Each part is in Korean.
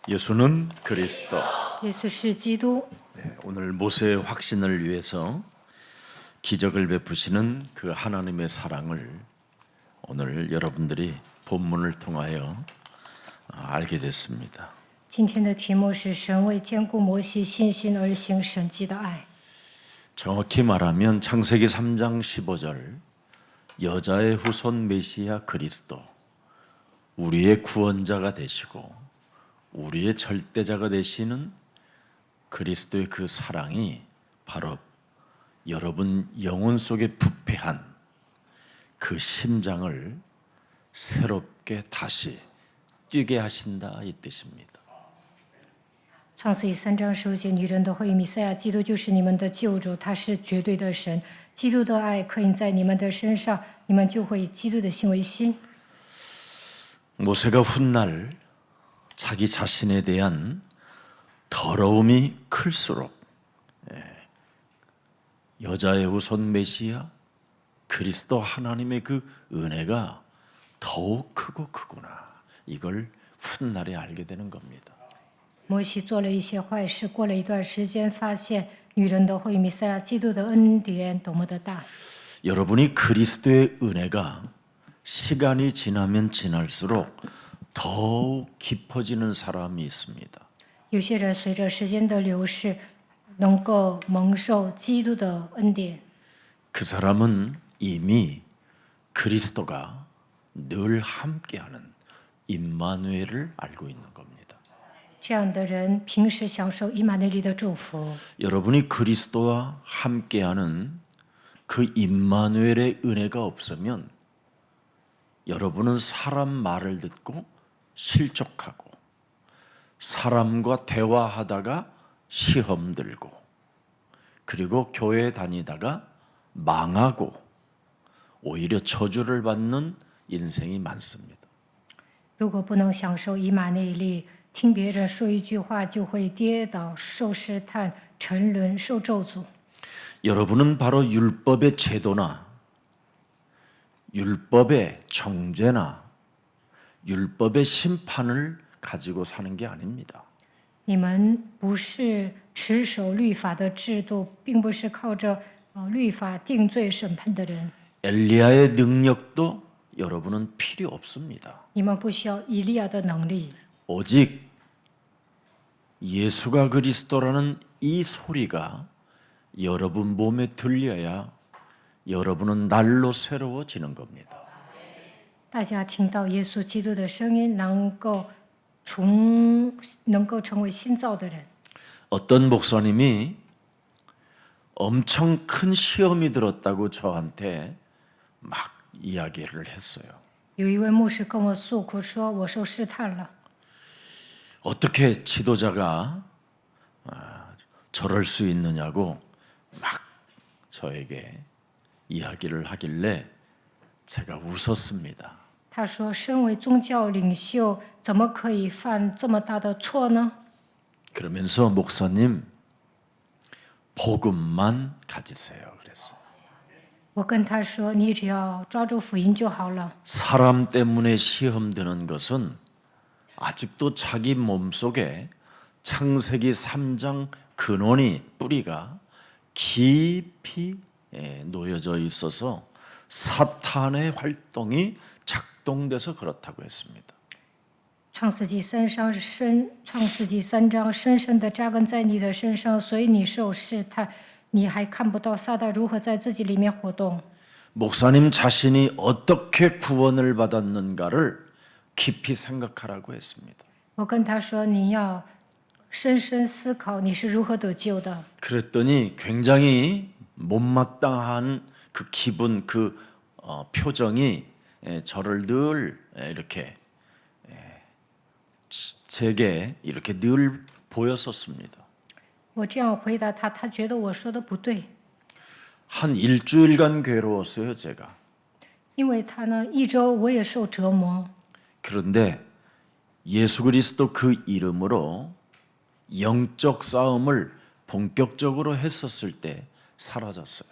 예수는 그리스도. 耶稣是基督。 오늘 모세의 확신을 위해서 기적을 베푸시는 그 하나님의 사랑을 오늘 여러분들이 본문을 통하여 알게 됐습니다. 今天的题目是神为坚固摩西信心而行神迹的爱。 정확히 말하면 창세기 3장 15절 여자의 후손 메시아 그리스도 우리의 구원자가 되시고 우리의 절대자가 되시는 그리스도의 그 사랑이 바로 여러분 영혼 속에 부패한 그 심장을 새롭게 다시 뛰게 하신다 이 뜻입니다. 创世记3章15节，女人的后裔弥赛亚基督就是你们的救主，他是绝对的神。基督的爱刻印在你们的身上，你们就会以基督的心为心。 모세가 훗날 자기 자신에 대한 더러움이 클수록 여자의 후손 메시아 그리스도 하나님의 그 은혜가 더욱 크고 크구나 이걸 훗날에 알게 되는 겁니다. 摩西做了一些坏事，过了一段时间，发现女人的后裔弥赛亚基督的恩典多么的大。 여러분이 그리스도의 은혜가 시간이 지나면 지날수록 더욱 깊어지는 사람이 있습니다. 有些人随着时间的流逝，能够蒙受基督的恩典。 그 사람은 이미 그리스도가 늘 함께하는 임마누엘을 알고 있는 겁니다. 这样的人平时享受以马内利的祝福。 여러분이 그리스도와 함께하는 그 임마누엘의 은혜가 없으면 여러분은 사람 말을 듣고 실족하고 사람과 대화하다가 시험 들고 그리고 교회 다니다가 망하고 오히려 저주를 받는 인생이 많습니다. 如果不能享受以马内利，听别人说一句话就会跌倒、受试探、沉沦、受咒诅。 여러분은 바로 율법의 제도나 율법의 정죄나 율법의 심판을 가지고 사는 게 아닙니다. 你们不是持守律法的制度，并不是靠着律法定罪审判的人。 엘리야의 능력도 여러분은 필요 없습니다. 你们不需要以利亚的能力， 오직 예수가 그리스도라는 이 소리가 여러분 몸에 들려야 여러분은 날로 새로워지는 겁니다. 大家听到耶稣基督的声音，能够成为新造的人。 어떤 목사님이 엄청 큰 시험이 들었다고 저한테 막 이야기를 했어요. 有一位牧师跟我诉苦说：“我受试探了。 어떻게 지도자가 저럴 수 있느냐고 막 저에게 이야기를 하길래 제가 웃었습니다. ”他说：“身为宗教领袖，怎么可以犯这么大的错呢？” 그러면서 목사님 복음만 가지세요 그랬어요. 我跟他说：“你只要抓住福音就好了。 사람 때문에 시험 드는 것은 아직도 자기 몸속에 창세기 3장 근원이 뿌리가 깊이 놓여져 있어서 사탄의 활동이 작동돼서 그렇다고 했습니다. 创世纪3章深深的扎根在你的身上，所以你受试探，你还看不到撒旦如何在自己里面活动。 목사님 자신이 어떻게 구원을 받았는가를 깊이 생각하라고 했습니다. 我跟他说：“你要深深思考你是如何得救的。” 그랬더니 굉장히 못마땅한 그 기분, 그 표정이 저를 늘 이렇게 제게 이렇게 늘 보였었습니다. 我这样回答他，他觉得我说的不对， 한 일주일간 괴로웠어요, 제가. 因为他呢一周我也受折磨。 그런데 예수 그리스도 그 이름으로 영적 싸움을 본격적으로 했었을 때 사라졌어요.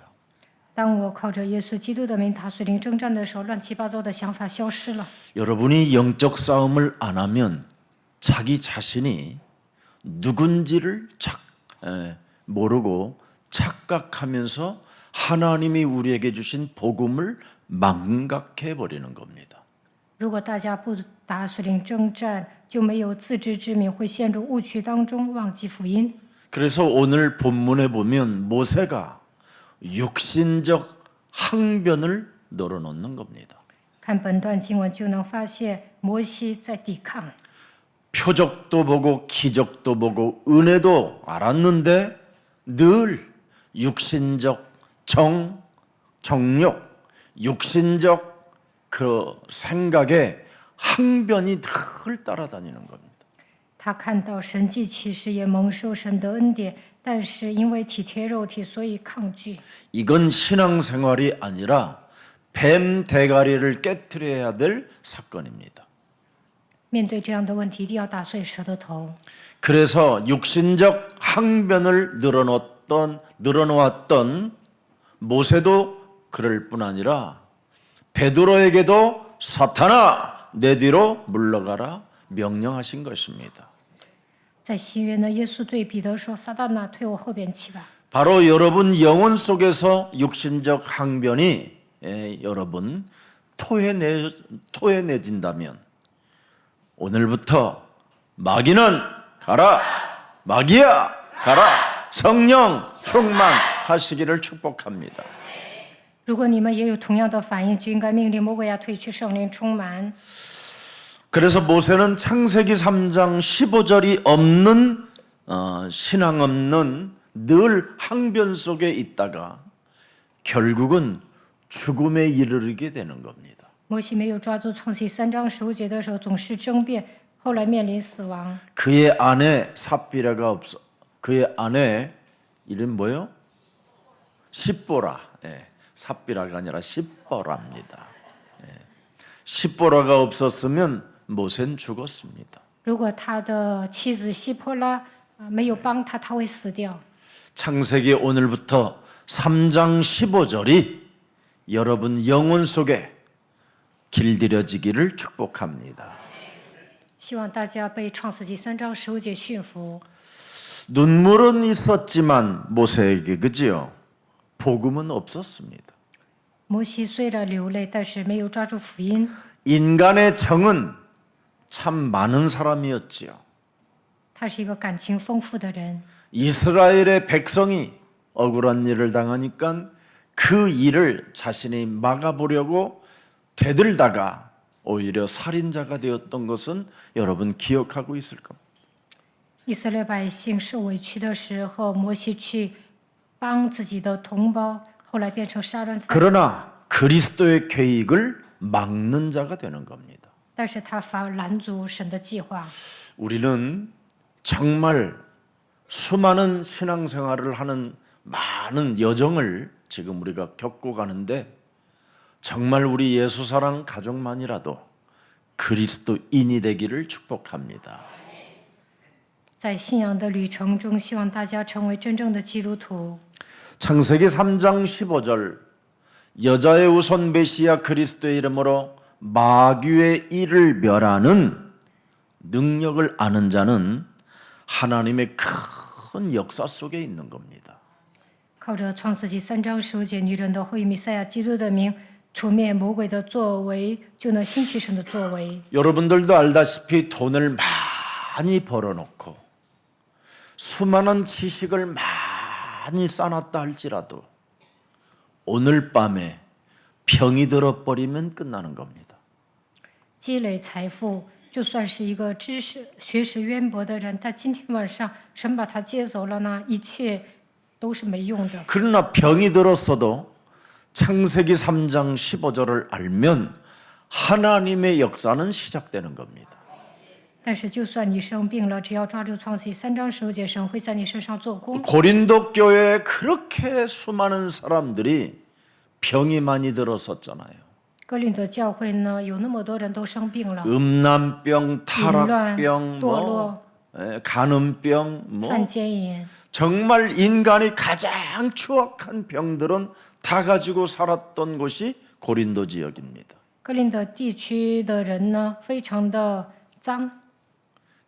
当我靠着耶稣基督的名打属灵征战的时候，乱七八糟的想法消失了。 여러분이 영적 싸움을 안 하면 자기 자신이 누군지를 모르고 착각하면서 하나님이 우리에게 주신 복음을 망각해 버리는 겁니다. 如果大家不打属灵征战，就没有自知之明，会陷入误区当中，忘记福音。 그래서 오늘 본문에 보면 모세가 육신적 항변을 늘어놓는 겁니다. 看本段经文就能发现，摩西在抵抗， 표적도 보고 기적도 보고 은혜도 알았는데 늘 육신적 정욕, 육신적 그 생각에 항변이 늘 따라다니는 겁니다. 他看到神迹奇事，也蒙受神的恩典，但是因为体贴肉体，所以抗拒。 이건 신앙생활이 아니라 뱀 대가리를 깨트려야 될 사건입니다. 面对这样的问题，一定要打碎蛇的头。 그래서 육신적 항변을 늘어놓았던 모세도 그럴 뿐 아니라 베드로에게도 사탄아 내 뒤로 물러가라 명령하신 것입니다. 在新约呢，耶稣对彼得说：“撒旦呐，退我后边去吧。” 바로 여러분 영혼 속에서 육신적 항변이 여러분 토해내진다면 오늘부터 마귀는 가라, 마귀야 가라, 성령 충만하시기를 축복합니다. 如果你们也有同样的反应，就应该命令魔鬼呀退去，圣灵充满。 그래서 모세는 창세기 3장 15절이 없는 신앙 없는 늘 항변 속에 있다가 결국은 죽음에 이르게 되는 겁니다. 摩西没有抓住创世3章15节的时候，总是争辩，后来面临死亡。 그의 아내 삽비라가 없어. 그의 아내 이름 뭐요? 십보라. 삽비라가 아니라 십보라입니다. 십보라가 없었으면 모세는 죽었습니다. 如果他的妻子希波拉没有帮他，他会死掉。 창세기 오늘부터 3장 15절이 여러분 영혼 속에 길들여지기를 축복합니다. 希望大家被创世纪3章15节驯服。 눈물은 있었지만 모세에게 그지요? 복음은 없었습니다. 摩西虽然流泪，但是没有抓住福音。 인간의 정은 참 많은 사람이었지요. 他是一个感情丰富的人。 이스라엘의 백성이 억울한 일을 당하니까 그 일을 자신이 막아보려고 대들다가 오히려 살인자가 되었던 것은 여러분 기억하고 있을 겁니다. 以色列百姓受委屈的时候，摩西去帮自己的同胞，后来变成杀人犯。 그러나 그리스도의 계획을 막는 자가 되는 겁니다. 但是他反而拦阻神的计划。 우리는 정말 수많은 신앙생활을 하는 많은 여정을 지금 우리가 겪고 가는데 정말 우리 예수사랑 가족만이라도 그리스도인이 되기를 축복합니다. 在信仰的旅程中，希望大家成为真正的基督徒。 창세기 3장 15절 여자의 우선 메시아 그리스도의 이름으로 마귀의 일을 멸하는 능력을 아는 자는 하나님의 큰 역사 속에 있는 겁니다. 靠着创世纪3章15节，女人的后裔弥赛亚基督的名，除灭魔鬼的作为，就能兴起神的作为。 여러분들도 알다시피 돈을 많이 벌어놓고 수많은 지식을 많이 쌓았다 할지라도 오늘 밤에 병이 들어버리면 끝나는 겁니다. 积累财富，就算是一个学识渊博的人，但今天晚上神把他接走了呢，一切都是没用的。 그러나 병이 들었어도 창세기 3장 15절을 알면 하나님의 역사는 시작되는 겁니다. 但是，就算你生病了，只要抓住创世纪3章15节，神会在你身上做工。 고린도 교회에 그렇게 수많은 사람들이 병이 많이 들었었잖아요. 哥林多教会呢，有那么多人都生病了， 음란병, 타락병,堕落, 간음병, 犯奸淫。 정말 인간이 가장 추악한 병들은 다 가지고 살았던 곳이 고린도 지역입니다. 哥林多地区的人呢，非常的脏，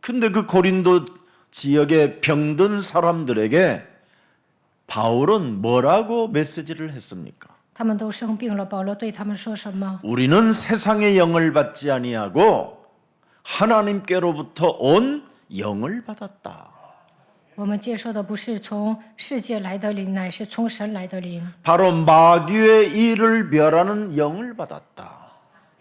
근데 그 고린도 지역에 병든 사람들에게 바울은 뭐라고 메시지를 했습니까? 他们都生病了，保罗对他们说什么？ 우리는 세상의 영을 받지 아니하고 하나님께로부터 온 영을 받았다. 我们接受的不是从世界来的灵，乃是从神来的灵。 바로 마귀의 일을 멸하는 영을 받았다.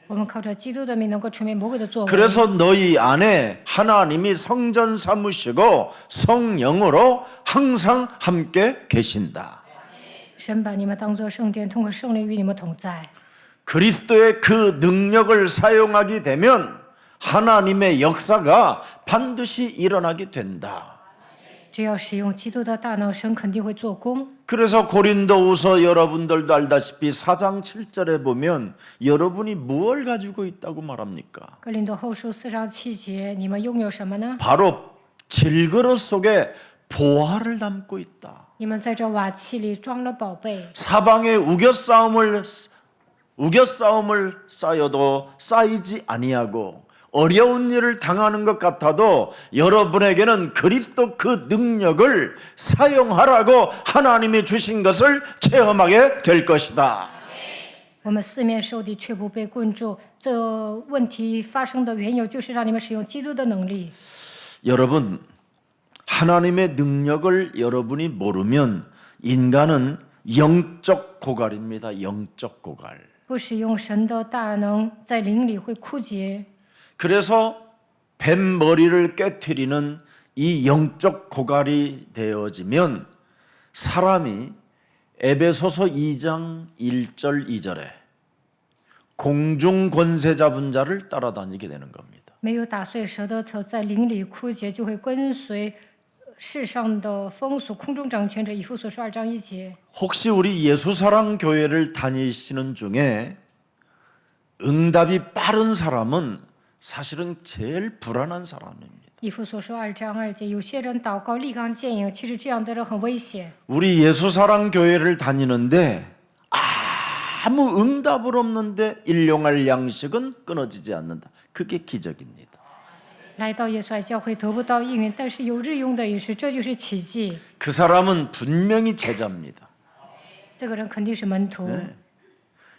我们靠着基督的名能够成为魔鬼的作为。 그래서 너희 안에 하나님이 성전 삼으시고 성령으로 항상 함께 계신다. 神把你们当作圣殿，通过圣灵与你们同在。 그리스도의 그 능력을 사용하게 되면 하나님의 역사가 반드시 일어나게 된다. 只要使用基督的大能，神肯定会做工。 그래서 고린도후서 여러분들도 알다시피 4장 7절에 보면 여러분이 무엇을 가지고 있다고 말합니까? 哥林多后书4章7节，你们拥有什么呢？ 바로 질그릇 속에 보화를 담고 있다. 你们在这瓦器里装了宝贝。 사방에 우겨싸움을 쌓여도 쌓이지 아니하고 어려운 일을 당하는 것 같아도 여러분에게는 그리스도 그 능력을 사용하라고 하나님이 주신 것을 체험하게 될 것이다. 我们四面受敌却不被困住，这问题发生的缘由就是让你们使用基督的能力。 여러분, 하나님의 능력을 여러분이 모르면 인간은 영적 고갈입니다. 영적 고갈. 不使用神的大能，在灵里会枯竭。 그래서 뱀 머리를 깨트리는 이 영적 고갈이 되어지면 사람이 에베소서 2장 1절 2절에 공중 권세 잡은 자를 따라다니게 되는 겁니다. 没有打碎舌的头，在灵里枯竭，就会跟随世上的风俗，空中掌权者。以弗所书2章1节。 혹시 우리 예수사랑 교회를 다니시는 중에 응답이 빠른 사람은 사실은 제일 불안한 사람입니다. 以弗所书2章2节，有些人祷告立竿见影，其实这样的人很危险。 우리 예수사랑 교회를 다니는데 아무 응답을 없는데 일용할 양식은 끊어지지 않는다. 그게 기적입니다. 来到耶稣爱教会得不到应允，但是有日用的饮食，这就是奇迹。 그 사람은 분명히 제자입니다. 这个人肯定是门徒。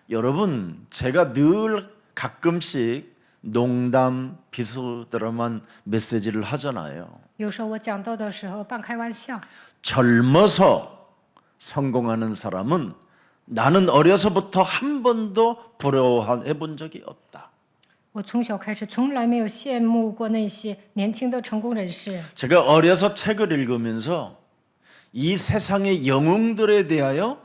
여러분, 제가 늘 가끔씩 농담 비슷한 메시지를 하잖아요. 有时候我讲道的时候半开玩笑， 젊어서 성공하는 사람은 나는 어려서부터 한 번도 부러워해 본 적이 없다. 我从小开始从来没有羡慕过那些年轻的成功人士。 제가 어려서 책을 읽으면서 이 세상의 영웅들에 대하여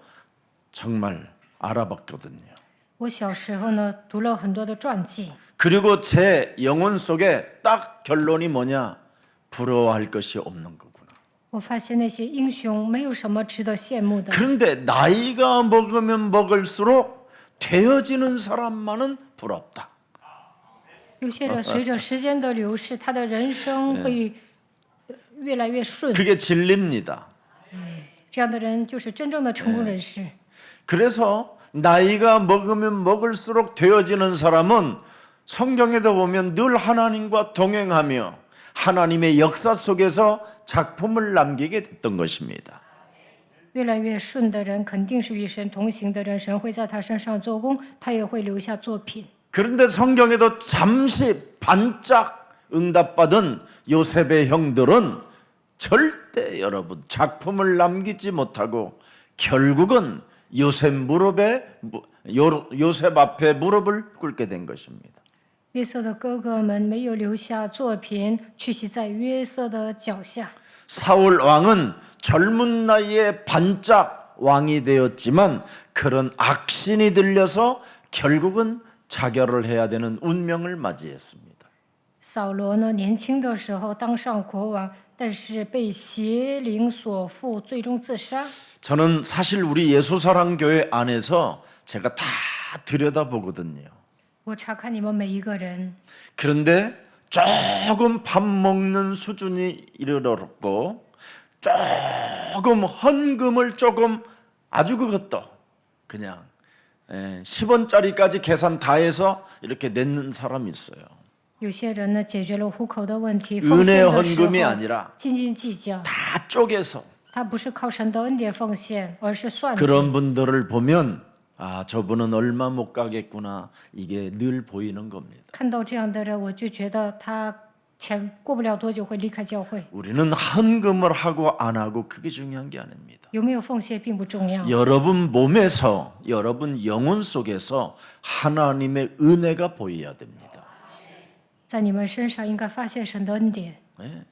정말 알아봤거든요. 我小时候呢，读了很多的传记， 그리고 제 영혼 속에 딱 결론이 뭐냐? 부러워할 것이 없는 거구나. 我发现那些英雄没有什么值得羡慕的。 그런데 나이가 먹으면 먹을수록 되어지는 사람만은 부럽다. 有些人随着时间的流逝，他的人生会越来越顺。 그게 진리입니다. 这样的人就是真正的成功人士。 그래서 나이가 먹으면 먹을수록 되어지는 사람은 성경에도 보면 늘 하나님과 동행하며 하나님의 역사 속에서 작품을 남기게 됐던 것입니다. 越来越顺的人，肯定是与神同行的人，神会在他身上做工，他也会留下作品。 그런데 성경에도 잠시 반짝 응답받은 요셉의 형들은 절대 여러분 작품을 남기지 못하고 결국은 요셉 앞에 무릎을 꿇게 된 것입니다. 约瑟的哥哥们没有留下作品，屈膝在约瑟的脚下。 사울 왕은 젊은 나이에 반짝 왕이 되었지만 그런 악신이 들려서 결국은 자결을 해야 되는 운명을 맞이했습니다. 扫罗呢，年轻的时候当上国王，但是被邪灵所缚，最终自杀。 저는 사실 우리 예수사랑교회 안에서 제가 다 들여다보거든요. 我查看你们每一个人， 그런데 조금 밥 먹는 수준이 이르렀고 조금 헌금을 조금 아주 그것도 그냥 10원짜리까지 계산 다 해서 이렇게 내는 사람이 있어요. 有些人呢解决了糊口的问题，奉 은혜 献的时候 헌금이 아니라 斤斤计较， 다 쪼개서 他不是靠神的恩典奉献，而是算计。 그런 분들을 보면 아, 저분은 얼마 못 가겠구나. 이게 늘 보이는 겁니다. 看到这样的人，我就觉得他过不了多久会离开教会。 우리는 헌금을 하고 안 하고 그게 중요한 게 아닙니다. 有没有奉献并不重要， 여러분 몸에서 여러분 영혼 속에서 하나님의 은혜가 보여야 됩니다. 在你们身上应该发现神的恩典。 네.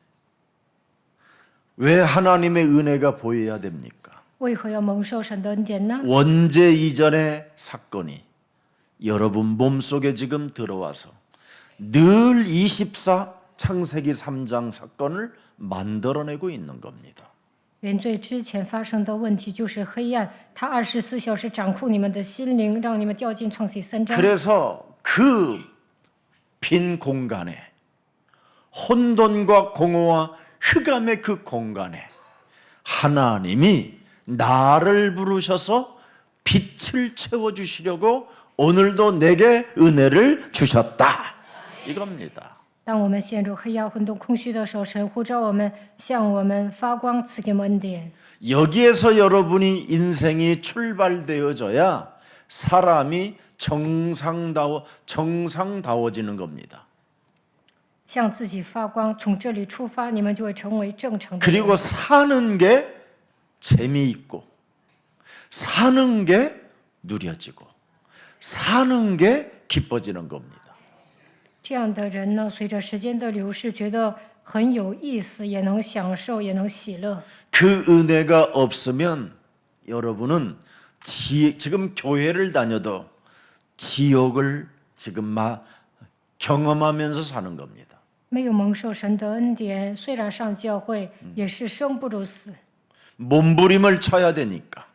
왜 하나님의 은혜가 보여야 됩니까? 为何要蒙受神的恩典呢？ 원죄 이전의 사건이 여러분 몸속에 지금 들어와서 늘 24 창세기 3장 사건을 만들어내고 있는 겁니다. 原罪之前发生的问题就是黑暗，它24小时掌控你们的心灵，让你们掉进创世3章。 그래서 그 빈 공간에 혼돈과 공허와 흑암의 그 공간에 하나님이 나를 부르셔서 빛을 채워주시려고 오늘도 내게 은혜를 주셨다. 이겁니다. 当我们陷入黑暗、混沌、空虚的时候，神呼召我们，向我们发光，赐给我们恩典。 여기에서 여러분이 인생이 출발되어져야 사람이 정상다워지는 겁니다. 向自己发光，从这里出发，你们就会成为正常的人。 그리고 사는 게 재미있고 사는 게 누려지고 사는 게 기뻐지는 겁니다. 这样的人呢，随着时间的流逝，觉得很有意思，也能享受，也能喜乐。 그 은혜가 없으면 여러분은 지금 교회를 다녀도 지옥을 지금 경험하면서 사는 겁니다. 没有蒙受神的恩典，虽然上教会，也是生不如死。 몸부림을 쳐야 되니까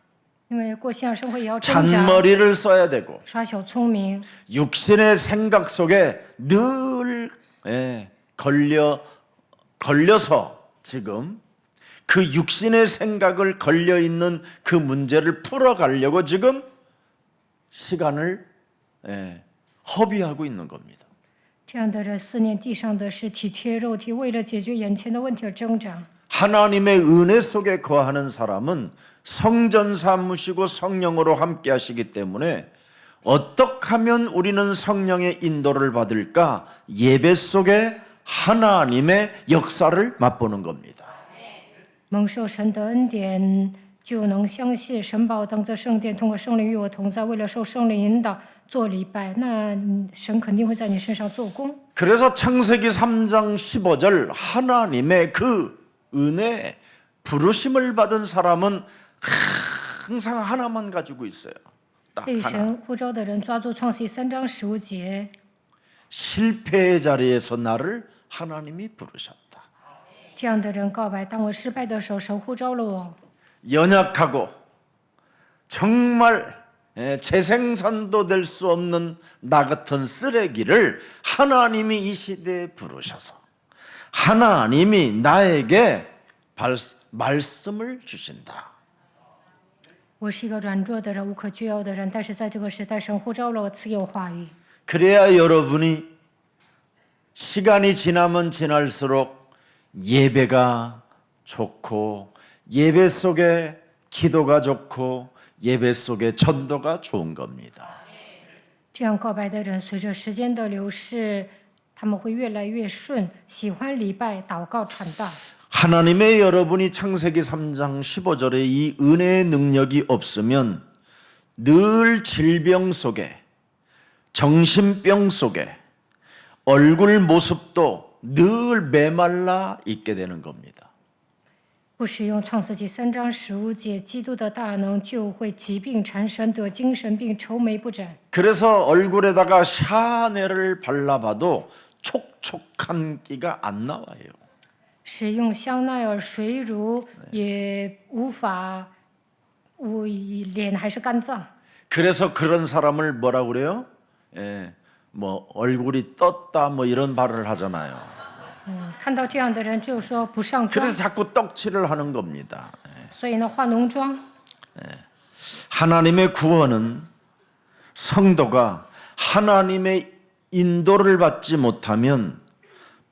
因为过信仰生活也要挣扎， 잔머리를 써야 되고 耍小聪明， 육신의 생각 속에 늘 걸려서 지금 그 육신의 생각을 걸려 있는 그 문제를 풀어가려고 지금 시간을 허비하고 있는 겁니다. 这样的人思念地上的事，体贴肉体，为了解决眼前的问题而挣扎。 하나님의 은혜 속에 거하는 사람은 성전 삼으시고 성령으로 함께 하시기 때문에 어떻게 하면 우리는 성령의 인도를 받을까? 예배 속에 하나님의 역사를 맛보는 겁니다. 蒙受神的恩典，就能相信神把我当作圣殿，通过圣灵与我同在，为了受圣灵引导做礼拜，那神肯定会在你身上做工。 그래서 창세기 3장 15절 하나님의 그 은혜 부르심을 받은 사람은 항상 하나만 가지고 있어요. 딱 被 하나. 神呼召的人抓住创世3章15节， 실패의 자리에서 나를 하나님이 부르셨다. 这样的人告白：当我失败的时候，神呼召了我。 연약하고 정말 재생산도 될 수 없는 나 같은 쓰레기를 하나님이 이 시대에 부르셔서 하나님이 나에게 말씀을 주신다. 我是一个软弱的人，无可救药的人，但是在这个时代，神呼召了我，赐给我话语。 그래야 여러분이 시간이 지나면 지날수록 예배가 좋고 예배 속에 기도가 좋고 예배 속에 전도가 좋은 겁니다. 这样告白的人，随着时间的流逝，他们会越来越顺，喜欢礼拜、祷告、传道。 하나님의 여러분이 창세기 3장 15절에 이 은혜의 능력이 없으면 늘 질병 속에 정신병 속에 얼굴 모습도 늘 메말라 있게 되는 겁니다. 不使用创世纪3章15节，基督的大能就会疾病缠身，得精神病，愁眉不展。 그래서 얼굴에다가 샤넬을 발라봐도 촉촉한 기가 안 나와요. 使用香奈儿水乳也无法，脸还是干燥。 그래서 그런 사람을 뭐라 그래요? 뭐 얼굴이 떴다 뭐 이런 말을 하잖아요. 看到这样的人就说不上妆， 그래서 자꾸 떡칠을 하는 겁니다. 所以呢化浓妆。 하나님의 구원은 성도가 하나님의 인도를 받지 못하면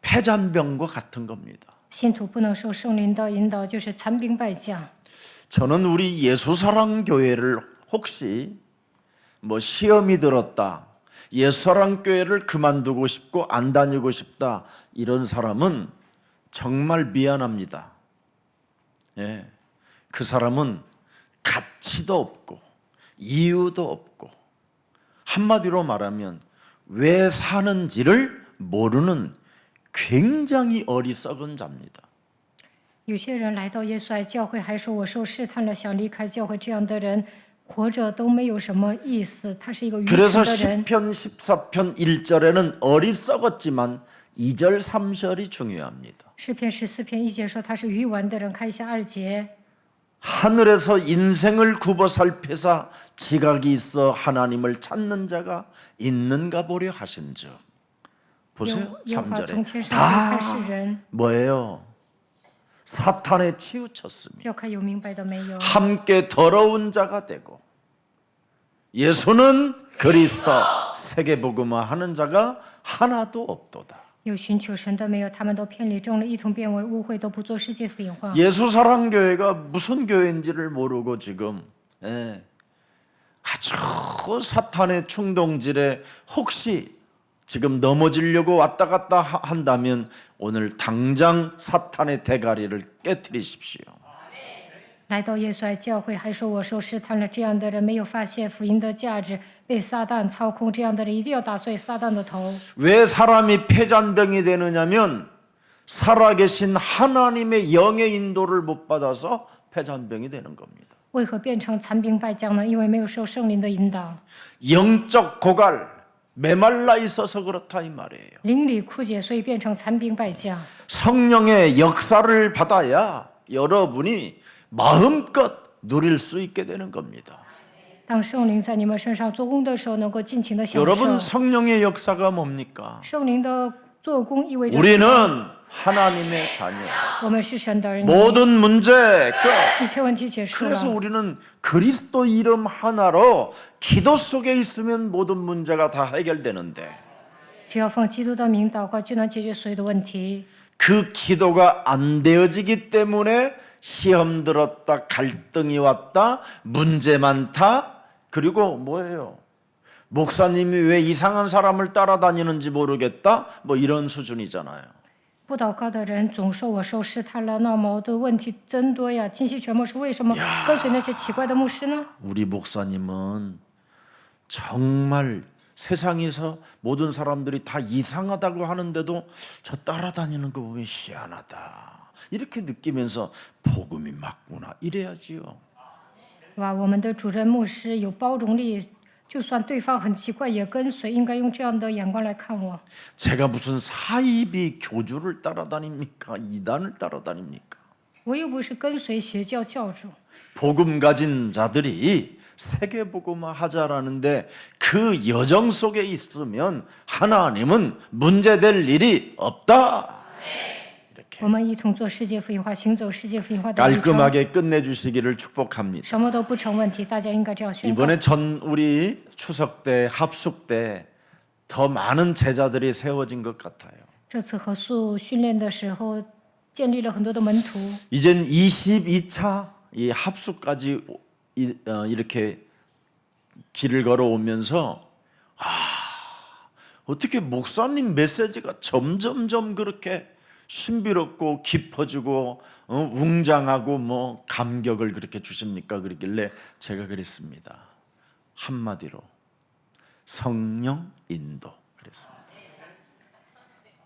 폐잔병과 같은 겁니다. 信徒不能受圣灵的引导，就是残兵败将。 저는 우리 예수사랑 교회를 혹시 뭐 시험이 들었다, 예수사랑 교회를 그만두고 싶고 안 다니고 싶다 이런 사람은 정말 미안합니다. 예, 그 사람은 가치도 없고 이유도 없고 한마디로 말하면 왜 사는지를 모르는 굉장히 어리석은 자입니다. 有些人来到耶稣爱教会，还说我受试探了，想离开教会，这样的人活着都没有什么意思。他是一个愚蠢 그래서 的人。 시편 14편 1절에는 어리석었지만 2절 3절이 중요합니다. 诗篇14篇1节说他是愚顽的人，看一下2节。 하늘에서 인생을 굽어 살피사 지각이 있어 하나님을 찾는 자가 있는가 보려 하신즉. 보세요. 耶和华从 3절에 天上观看 다 世人， 뭐예요? 사탄에 치우쳤습니다. 要看有明白的没有。 함께 더러운 자가 되고 예수는 그리스도 세계복음화 하는 자가 하나도 없도다. 有寻求神的没有，他们都偏离正了，一同变为污秽，都不做世界福音化。 예수사랑교회가 무슨 교회인지를 모르고 지금 아주 사탄의 충동질에 혹시 지금 넘어지려고 왔다 갔다 한다면 오늘 당장 사탄의 대가리를 깨트리십시오. 来到耶稣爱教会，还说我受试探了，这样的人没有发现福音的价值，被撒旦操控，这样的人一定要打碎撒旦的头。 왜 사람이 폐잔병이 되느냐면 살아계신 하나님의 영의 인도를 못 받아서 폐잔병이 되는 겁니다. 为何变成残兵败将呢？因为没有受圣灵的引导， 영적 고갈, 메말라 있어서 그렇다 이 말이에요. 灵里枯竭，所以变成残兵败将。 성령의 역사를 받아야 여러분이 마음껏 누릴 수 있게 되는 겁니다. 当圣灵在你们身上做工的时候，能够尽情的享 여러분 受。 성령의 역사가 뭡니까? 圣灵的做工意味着 우리는 하나님의 자녀. 我们是神的儿女， 모든 문제 끝. 一切问题结束 그래서 了。 우리는 그리스도 이름 하나로 기도 속에 있으면 모든 문제가 다 해결되는데 只要奉基督的名祷告，就能解决所有的问题。 그 기도가 안 되어지기 때문에 시험 들었다, 갈등이 왔다, 문제 많다, 그리고 뭐예요? 목사님이 왜 이상한 사람을 따라다니는지 모르겠다, 뭐 이런 수준이잖아요. 不祷告的人总说我受试探了，闹矛盾，问题真多呀。金希全牧师为什么跟随那些奇怪的牧师呢？ 우리 목사님은 정말 세상에서 모든 사람들이 다 이상하다고 하는데도 저 따라다니는 거 보면 희한하다. 이렇게 느끼면서 복음이 맞구나 이래야지요. 哇，我们的主任牧师有包容力，就算对方很奇怪也跟随，应该用这样的眼光来看我。 제가 무슨 사이비 교주를 따라다닙니까? 이단을 따라다닙니까? 我又不是跟随邪教教主。 복음 가진 자들이 세계복음화 하자라는데 그 여정 속에 있으면 하나님은 문제될 일이 없다. 我们一同做世界福音化，行走世界福音化的旅程， 깔끔하게 끝내주시기를 축복합니다. 什么都不成问题。大家应该这样宣告。 이번에 우리 추석 때 합숙 때 더 많은 제자들이 세워진 것 같아요. 这次合宿训练的时候，建立了很多的门徒。 이젠 22차 이 합숙까지 이렇게 길을 걸어오면서 어떻게 목사님 메시지가 점점점 그렇게 신비롭고 깊어지고 웅장하고 뭐 감격을 그렇게 주십니까? 그러길래 제가 그랬습니다. 한마디로 성령 인도 그랬습니다.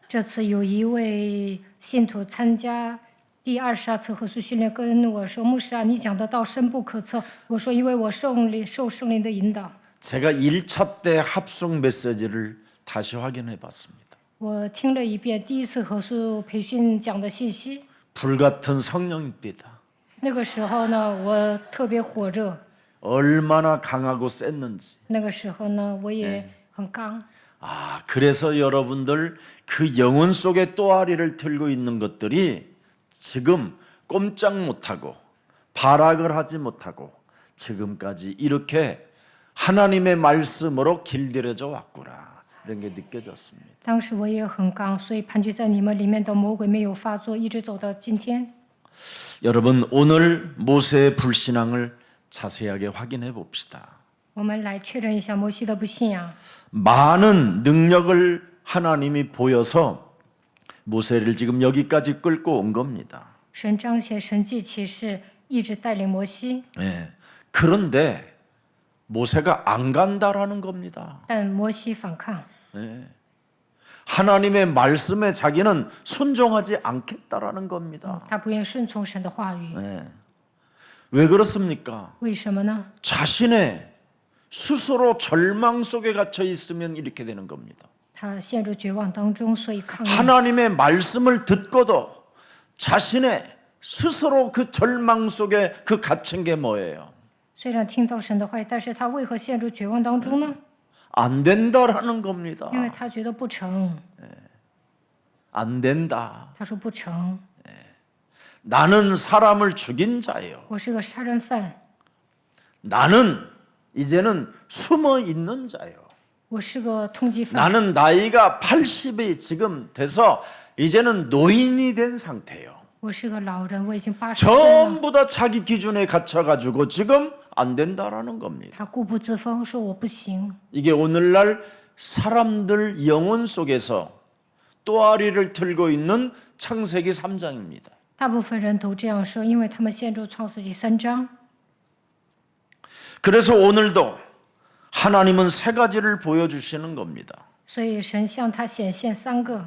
这次有一位信徒参加第22次合宿训练，跟我说：“牧师啊，你讲的道深不可测。”我说：“因为我受圣灵的引导。” 제가 1차 때 합숙 메시지를 다시 확인해 봤습니다. 我听了一遍第一次合宿培训讲的信息， 불같은 성령입니다. 那个时候呢，我特别火热。 얼마나 강하고 셌는지. 那个时候呢，我也很刚。 그래서 여러분들 그 영혼 속에 또아리를 들고 있는 것들이 지금 꼼짝 못하고 발악을 하지 못하고 지금까지 이렇게 하나님의 말씀으로 길들여져 왔구나. 이런 게 느껴졌습니다. 当时我也很刚，所以盘踞在你们里面的魔鬼没有发作，一直走到今天。 여러분 오늘 모세의 불신앙을 자세하게 확인해 봅시다. 我们来确认一下摩西的不信仰。 많은 능력을 하나님이 보여서 모세를 지금 여기까지 끌고 온 겁니다. 神彰显神迹奇事，一直带领摩西， 예. 그런데 모세가 안 간다라는 겁니다. 但摩西反抗。 하나님의 말씀에 자기는 순종하지 않겠다라는 겁니다. 他不愿顺从神的话语， 왜 그렇습니까? 为什么呢？ 자신의 스스로 절망 속에 갇혀 있으면 이렇게 되는 겁니다. 他陷入绝望当中，所以抗议。 하나님의 말씀을 듣고도 자신의 스스로 그 절망 속에 그 갇힌 게 뭐예요? 虽然听到神的话语，但是他为何陷入绝望当中呢？ 안 된다라는 겁니다. 因为他觉得不成。 안 된다. 他说不成， 나는 사람을 죽인 자예요. 我是个杀人犯， 나는 이제는 숨어 있는 자예요. 我是个通缉犯， 나는 나이가 80이 지금 돼서 이제는 노인이 된 상태예요. 我是个老人，我已经80岁了。 전부 다 자기 기준에 갇혀가지고 지금 안 된다라는 겁니다. 他固步自封，说我不行。 이게 오늘날 사람들 영혼 속에서 또아리를 틀고 있는 창세기 3장입니다. 大部分人都这样说，因为他们陷入创世纪3章。 그래서 오늘도 하나님은 세 가지를 보여주시는 겁니다. 所以神向他显现3个，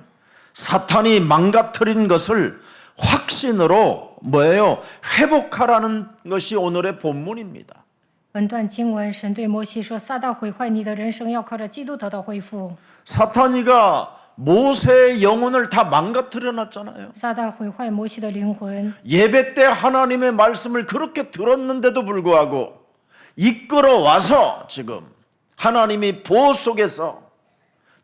사탄이 망가뜨린 것을 확신으로 뭐예요? 회복하라는 것이 오늘의 본문입니다. 本段经文，神对摩西说：“撒旦毁坏你的人生，要靠着基督得到恢复。 사탄이가 모세의 영혼을 다 망가뜨려 놨잖아요. 撒旦毁坏摩西的灵魂， 예배 때 하나님의 말씀을 그렇게 들었는데도 불구하고 이끌어 와서 지금 하나님이 보호 속에서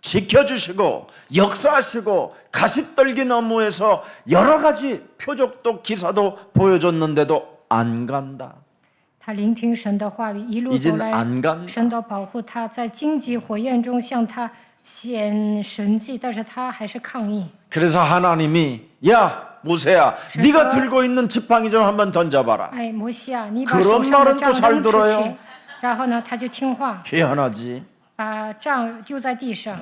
지켜주시고 역사하시고 가시떨기 너머에서 여러 가지 표적도 기사도 보여줬는데도 안 간다. 他聆听神的话语，一路走 이젠 来， 안 간다. 神都保护他，在荆棘火焰中向他显神迹，但是他还是抗议。 그래서 하나님이 야 모세야 네가 들고 있는 지팡이 좀 한번 던져봐라. 哎，摩西啊，你把 그런 手上的 말은 杖 또 잘 扔出 들어요. 去。然后呢，他就听话， 희한하지. 把杖丢在地上。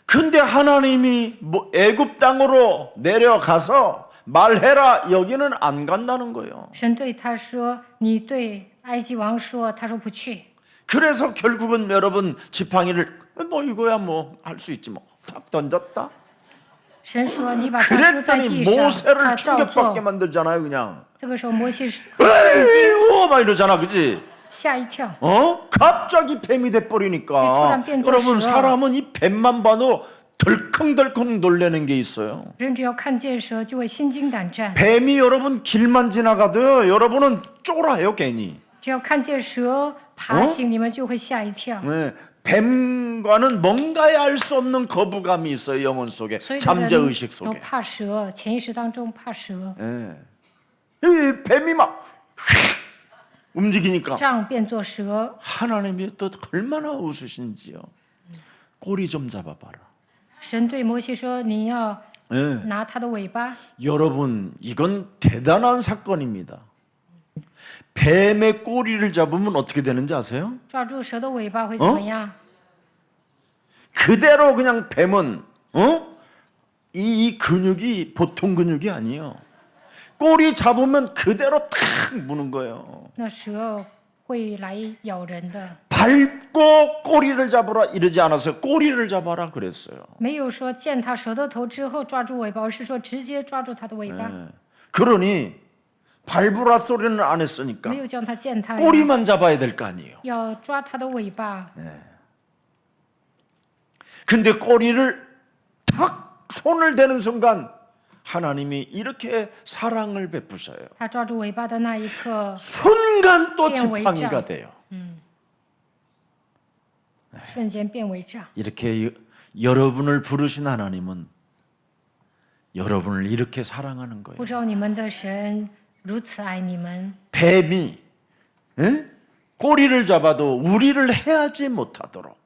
근데 하나님이 애굽 땅으로 내려가서 말해라 여기는 안 간다는 거예요. 神对他说：“你对埃及王说。”他说不去。 그래서 결국은 여러분 지팡이를 뭐 이거야 뭐 할 수 있지 뭐 탁 던졌다. 神说：“你把杖丢在 그랬더니 地上。”他 모세를 照 충격받게 做。 만들잖아요 그냥. 这个时候，摩西 에이구 막 이러잖아 그지? 吓一跳， 갑자기 뱀이 돼버리니까突然变作 여러분 蛇。 사람은 이 뱀만 봐도 덜컹덜컹 놀라는 게 있어요. 人只要看见蛇，就会心惊胆战。 뱀이 여러분 길만 지나가도요 여러분은 쫄아요 괜히. 只要看见蛇爬行，你们就会吓一跳。 네, 뱀과는 뭔가에 알 수 없는 거부감이 있어요 영혼 속에 所以 잠재 人 의식 都 속에. 怕蛇，潜意识当中怕蛇， 이 뱀이 막 움직이니까 杖变作蛇。 하나님이 또 얼마나 웃으신지요. 꼬리 좀 잡아봐라. 神对摩西说：“你要 네. 拿它的尾巴。 여러분 이건 대단한 사건입니다. 뱀의 꼬리를 잡으면 어떻게 되는지 아세요? 抓住蛇的尾巴会怎么样？ 그대로 그냥 뱀은 이 근육이 보통 근육이 아니에요. 꼬리 잡으면 그대로 탁 무는 거예요. 那蛇会来咬人的。 밟고 꼬리를 잡으라 이러지 않아서 꼬리를 잡아라 그랬어요. 没有说见它蛇的头之后抓住尾巴，而是说直接抓住它的尾巴， 그러니 밟으라 소리는 안 했으니까 没有叫它践踏， 꼬리만 잡아야 될 거 아니에요. 要抓它的尾巴。 근데 꼬리를 탁 손을 대는 순간 하나님이 이렇게 사랑을 베푸셔요. 它抓住尾巴的那一刻， 순간 또变为 지팡이가 杖。 돼요. 瞬间变为杖。 이렇게 여러분을 부르신 하나님은 여러분을 이렇게 사랑하는 거예요. 不知道你们的神如此爱你们， 뱀이 꼬리를 잡아도 우리를 해하지 못하도록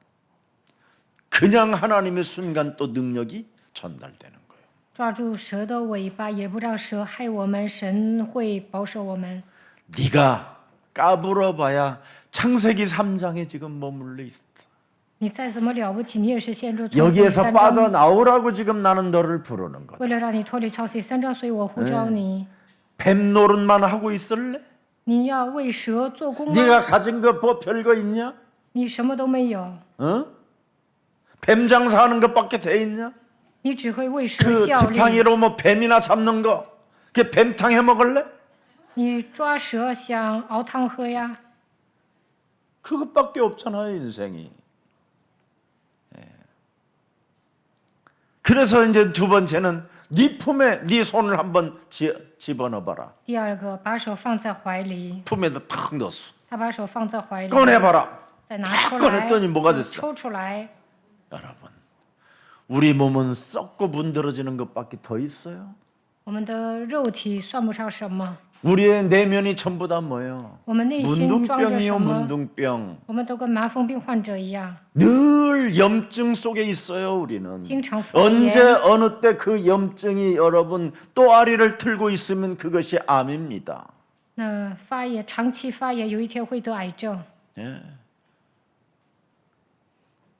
그냥 하나님의 순간 또 능력이 전달되는 거예요. 抓住蛇的尾巴，也不让蛇害我们，神会保守我们。 네가 까불어봐야 창세기 3장에 지금 머물러 있어. 你再怎么了不起，你也是陷入创世纪 여기에서 3章。 빠져나오라고 지금 나는 너를 부르는 거다. 为了让你脱离创世纪3章，所以我呼召你。 뱀 노릇만 하고 있을래? 你要为蛇做工吗？ 네가 가진 거 뭐 별거 있냐? 你什么都没有， 어? 뱀 장사하는 것밖에 돼 있냐? 你只会为蛇 그 效力。 지팡이로 뭐 뱀이나 잡는 거, 그 뱀탕 해 먹을래? 你抓蛇想熬汤喝呀？ 그것밖에 없잖아요, 인생이. 그래서 이제 두 번째는 네 품에 네 손을 한번 집어넣어봐라. 第二个，把手放在怀里， 품에다 탁 넣었어. 他把手放在怀里， 꺼내봐라. 再拿出 탁 来， 꺼냈더니 뭐가 됐어? 抽出来。 여러분, 우리 몸은 썩고 문드러지는 것밖에 더 있어요. 我们的肉体算不上什么， 우리의 내면이 전부 다 뭐예요? 我们内心装着 문둥병이요, 什么？ 문둥병. 我们都跟麻风病患者一样， 늘 염증 속에 있어요, 우리는. 经常发炎。 언제 어느 때 그 염증이 여러분 또아리를 틀고 있으면 그것이 암입니다. 那发炎，长期发炎，有一天会得癌症。 예.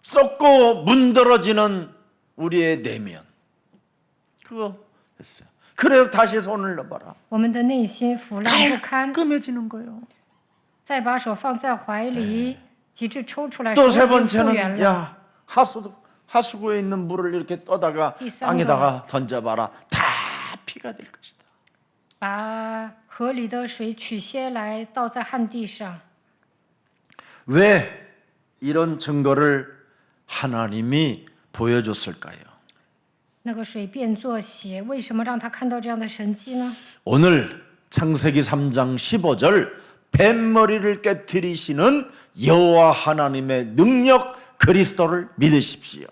썩고 문드러지는 우리의 내면. 그거 했어요. 그래서 다시 손을 넣어봐라. 我们的内心腐烂不堪， 깔끔해지는 거예요. 再把手放在怀里，极致抽出来， 또 手 세 已经复原 번째는 了。 야 하수구에 있는 물을 이렇게 떠다가 이상하다. 땅에다가 던져봐라. 다 피가 될 것이다. 把河里的水取些来，倒在旱地上。 왜 이런 증거를 하나님이 보여줬을까요? 那个水变作血，为什么让他看到这样的神迹呢？ 오늘 창세기 3장 15절 뱀머리를 깨뜨리시는 여호와 하나님의 능력 그리스도를 믿으십시오.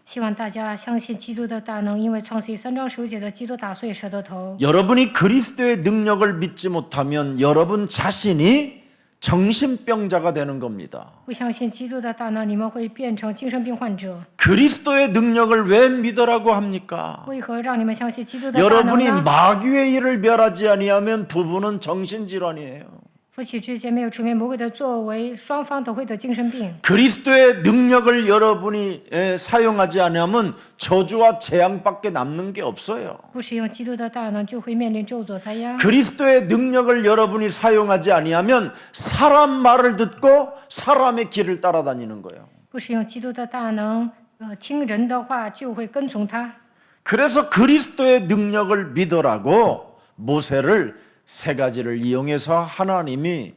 希望大家相信基督的大能，因为创世记3章9节的基督打碎蛇的头。 여러분이 그리스도의 능력을 믿지 못하면 여러분 자신이 정신병자가 되는 겁니다. 不相信基督的大能，你们会变成精神病患者。 그리스도의 능력을 왜 믿으라고 합니까? 为何让你们相信基督的大能 여러분이 呢？ 마귀의 일을 멸하지 아니하면 부부는 정신질환이에요. 夫妻之间没有出面魔鬼的作为，双方都会得精神病。 그리스도의 능력을 여러분이 사용하지 않으면 저주와 재앙밖에 남는 게 없어요. 不使用基督的大能，就会面临咒诅灾殃。 그리스도의 능력을 여러분이 사용하지 아니하면 사람 말을 듣고 사람의 길을 따라다니는 거예요. 不使用基督的大能，听人的话就会跟从他。 그래서 그리스도의 능력을 믿으라고 모세를 세 가지를 이용해서 하나님이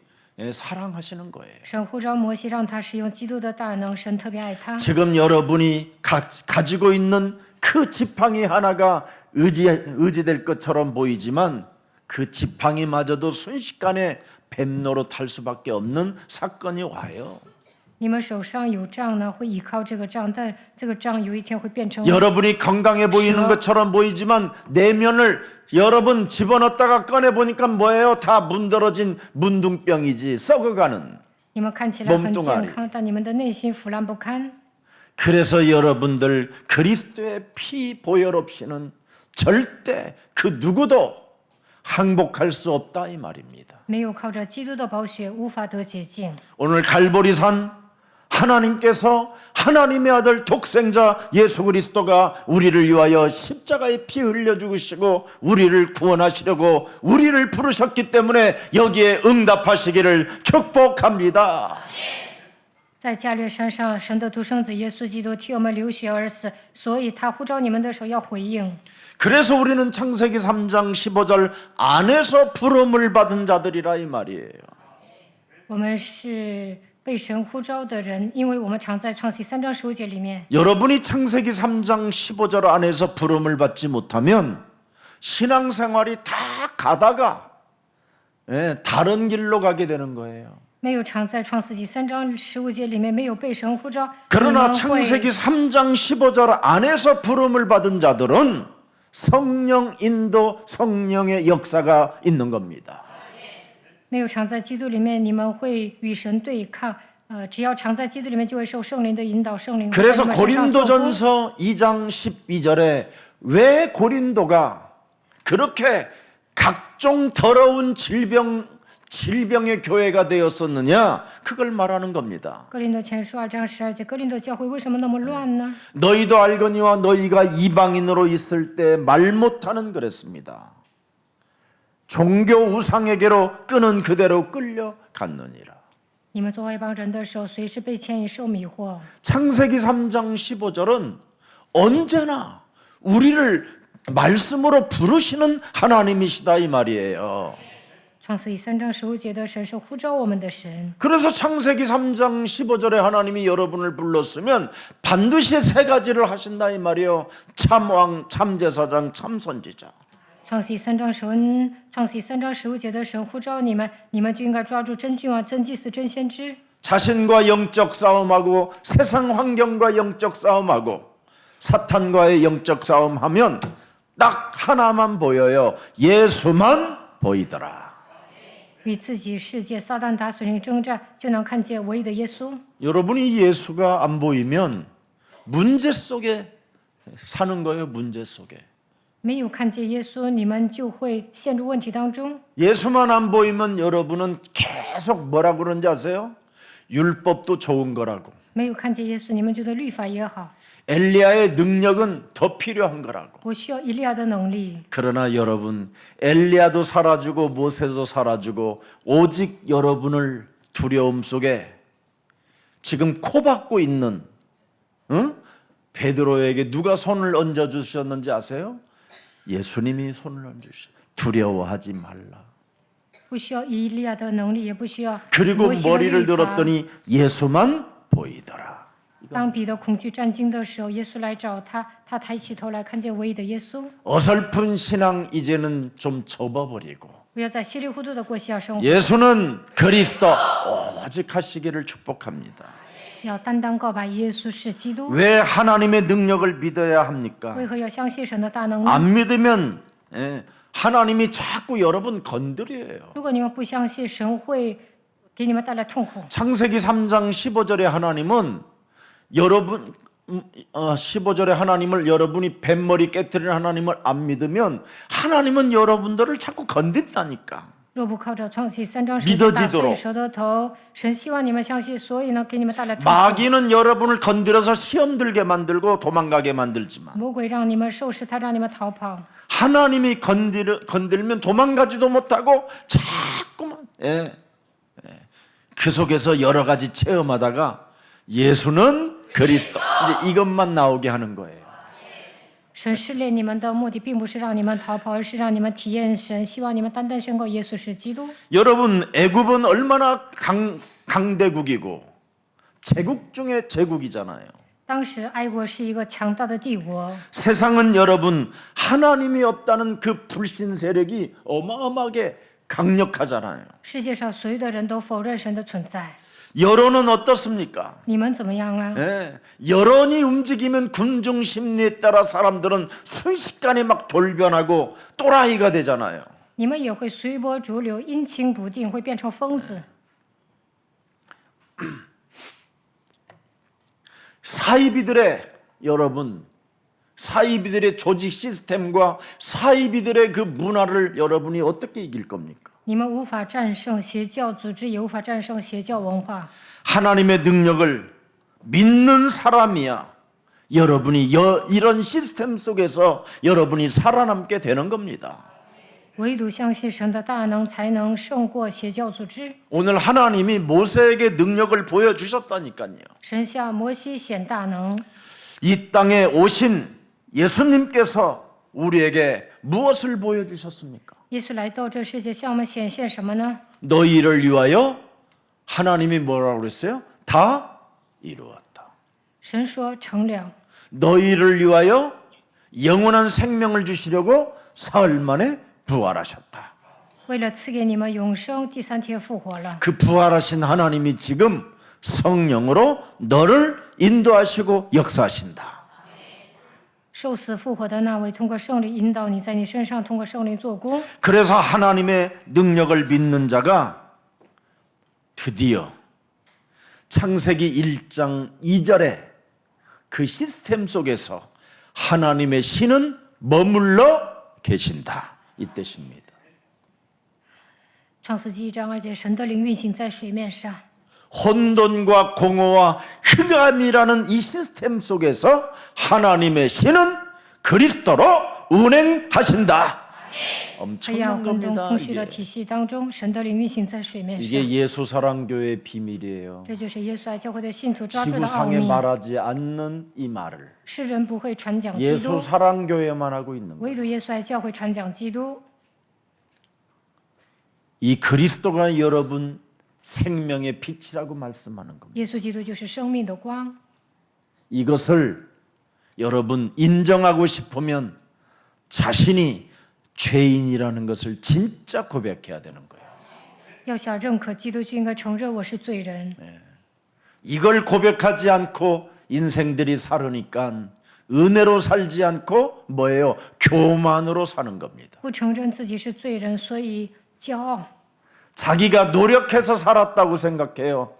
사랑하시는 거예요. 神呼召摩西，让他使用基督的大能，神特别爱他。 지금 여러분이 가지고 있는 그 지팡이 하나가 의지될 것처럼 보이지만 그 지팡이마저도 순식간에 뱀노로 탈 수밖에 없는 사건이 와요. 你们手上有杖呢，会依靠这个杖，但这个杖有一天会变成 여러분이 건강해 보이는 것처럼 보이지만 내면을 여러분 집어넣었다가 꺼내 보니까 뭐예요? 다 문드러진 문둥병이지 썩어가는. 你们看起来很 몸뚱아리 健康，但你们的内心腐烂不堪。 그래서 여러분들 그리스도의 피 보혈 없이는 절대 그 누구도 항복할 수 없다 이 말입니다. 没有靠着基督的宝血，无法得洁净。 오늘 갈보리산 하나님께서 하나님의 아들 독생자 예수 그리스도가 우리를 위하여 십자가에 피 흘려 죽으시고 우리를 구원하시려고 우리를 부르셨기 때문에 여기에 응답하시기를 축복합니다. 在加略山上，神的独生子耶稣基督替我们流血而死，所以他呼召你们的时候要回应。 그래서 우리는 창세기 3장 15절 안에서 부름을 받은 자들이라 이 말이에요. 我们是被神呼召的人，因为我们常在创世记3章15节里面。 여러분이 창세기 3장 15절 안에서 부름을 받지 못하면 신앙생활이 다 가다가 다른 길로 가게 되는 거예요. 没有常在创世纪3章15节里面没有被神呼召，你 그러나 们会 창세기 3장 15절 안에서 부름을 받은 자들은 성령 인도, 성령의 역사가 있는 겁니다. 没有常在基督里面，你们会与神对抗，只要常在基督里面，就会受圣灵的引导，圣灵会在 그래서 你们身上做工。 고린도전서 2장 12절에 왜 고린도가 그렇게 각종 더러운 질병의 교회가 되었었느냐? 그걸 말하는 겁니다. 哥林多前书2章12节，哥林多教会为什么那么乱呢？ 너희도 알거니와 너희가 이방인으로 있을 때 말 못하는 그랬습니다. 종교 우상에게로 끄는 그대로 끌려갔느니라. 你们作外邦人的时候，随时被牵引受迷惑。 창세기 3장 15절은 언제나 우리를 말씀으로 부르시는 하나님이시다 이 말이에요. 创世记3章15节的神是呼召我们的神。 그래서 창세기 3장 15절에 하나님이 여러분을 불렀으면 반드시 세 가지를 하신다 이 말이에요. 참왕, 참제사장, 참선지자. 创世记3章15节的神呼召你们，你们就应该抓住真君王、真祭司、真先知。 자신과 영적 싸움하고 세상 환경과 영적 싸움하고 사탄과의 영적 싸움하면 딱 하나만 보여요. 예수만 보이더라. 与自己、世界、撒旦打属灵征战，就能看见唯一的耶稣。 여러분이 예수가 안 보이면 문제 속에 사는 거예요. 문제 속에. 没有看见耶稣，你们就会陷入问题当中。 예수만 안 보이면 여러분은 계속 뭐라고 그러는지 아세요? 율법도 좋은 거라고. 没有看见耶稣，你们觉得律法也好， 엘리야의 능력은 더 필요한 거라고. 我需要以利亚的能力。 그러나 여러분, 엘리야도 사라지고 모세도 사라지고 오직 여러분을 두려움 속에 지금 코박고 있는 베드로에게 누가 손을 얹어 주셨는지 아세요? 예수님이 손을 얹어 주셨어요. 두려워하지 말라. 不需要以利亚的能力，也不需要 그리고 摩西的 머리를 律法。 들었더니 예수만 보이더라. 当彼得恐惧战惊的时候，耶稣来找他，他抬起头来，看见唯一的耶稣。 어설픈 신앙 이제는 좀 접어버리고 不要再稀里糊涂的过信仰生活， 예수는 그리스도 오직 하시기를 축복합니다. 要单单告白耶稣是基督。 왜 하나님의 능력을 믿어야 합니까? 为何要相信神的大能呢？ 안 믿으면 하나님이 자꾸 여러분 건드려요. 如果你们不相信，神会给你们带来痛苦。 창세기 3장 15절에 하나님은 여러분 15절에 하나님을 여러분이 뱃머리 깨뜨리는 하나님을 안 믿으면 하나님은 여러분들을 자꾸 건든다니까. 若不靠着创世记3章10节打碎蛇的头，神希望你们相信，所以呢，给你们带来痛苦。 마귀는 여러분을 건드려서 시험 들게 만들고 도망가게 만들지만 魔鬼让你们受试探，让你们逃跑。 하나님이 건들면 도망가지도 못하고 자꾸만 그 속에서 여러 가지 체험하다가 예수는 그리스도 이제 이것만 나오게 하는 거예요. 神试炼你们的目的，并不是让你们逃跑，而是让你们体验神，希望你们单单宣告耶稣是基督。 여러분 애굽은 얼마나 강대국이고 제국 중에 제국이잖아요. 当时埃国是一个强大的帝国， 세상은 여러분 하나님이 없다는 그 불신 세력이 어마어마하게 강력하잖아요. 世界上所有的人都否认神的存在。 여론은 어떻습니까? 你们怎么样啊？ 여론이 움직이면 군중 심리에 따라 사람들은 순식간에 막 돌변하고 또라이가 되잖아요. 你们也会随波逐流，阴晴不定，会变成疯子。 사이비들의 여러분, 사이비들의 조직 시스템과 사이비들의 그 문화를 여러분이 어떻게 이길 겁니까? 你们无法战胜邪教组织，也无法战胜邪教文化。 하나님의 능력을 믿는 사람이야 여러분이 이런 시스템 속에서 여러분이 살아남게 되는 겁니다. 唯独相信神的大能，才能胜过邪教组织。 오늘 하나님이 모세에게 능력을 보여주셨다니까요. 神向摩西显大能， 이 땅에 오신 예수님께서 우리에게 무엇을 보여주셨습니까? 耶稣来到这世界，向我们显现什么呢？ 너희를 위하여 하나님이 뭐라고 그랬어요? 다 이루었다. 神说成了。 너희를 위하여 영원한 생명을 주시려고 사흘 만에 부활하셨다. 为了赐给你们永生，第3天复活了。 그 부활하신 하나님이 지금 성령으로 너를 인도하시고 역사하신다. 受死復活的那位，通过圣灵引导你，在你身上通过圣灵做工。 그래서 하나님의 능력을 믿는 자가 드디어 창세기 1장 2절에 그 시스템 속에서 하나님의 신은 머물러 계신다 이 뜻입니다. 创世纪1章2节，神的灵运行在水面上。 혼돈과 공허와 흑암이라는 이 시스템 속에서 하나님의 신은 그리스도로 운행하신다. 黑暗 엄청난 混沌 겁니다. 空虚的 이게. 体系当中，神的灵运行在水面上。 이게 예수사랑교회의 비밀이에요. 这就是耶稣爱教会的信徒抓住的奥 지구상에 秘。 말하지 않는 이 말을 世人不会传讲基督， 예수사랑교회만 하고 있는 거예요. 唯独耶稣爱教会传讲基督。 이 그리스도가 여러분 생명의 빛이라고 말씀하는 겁니다. 耶稣基督就是生命的光。 이것을 여러분 인정하고 싶으면 자신이 죄인이라는 것을 진짜 고백해야 되는 거예요. 要想认可基督，就应该承认我是罪人。 이걸 고백하지 않고 인생들이 살으니까 은혜로 살지 않고 뭐예요? 교만으로 사는 겁니다. 不承认自己是罪人，所以骄傲。 자기가 노력해서 살았다고 생각해요.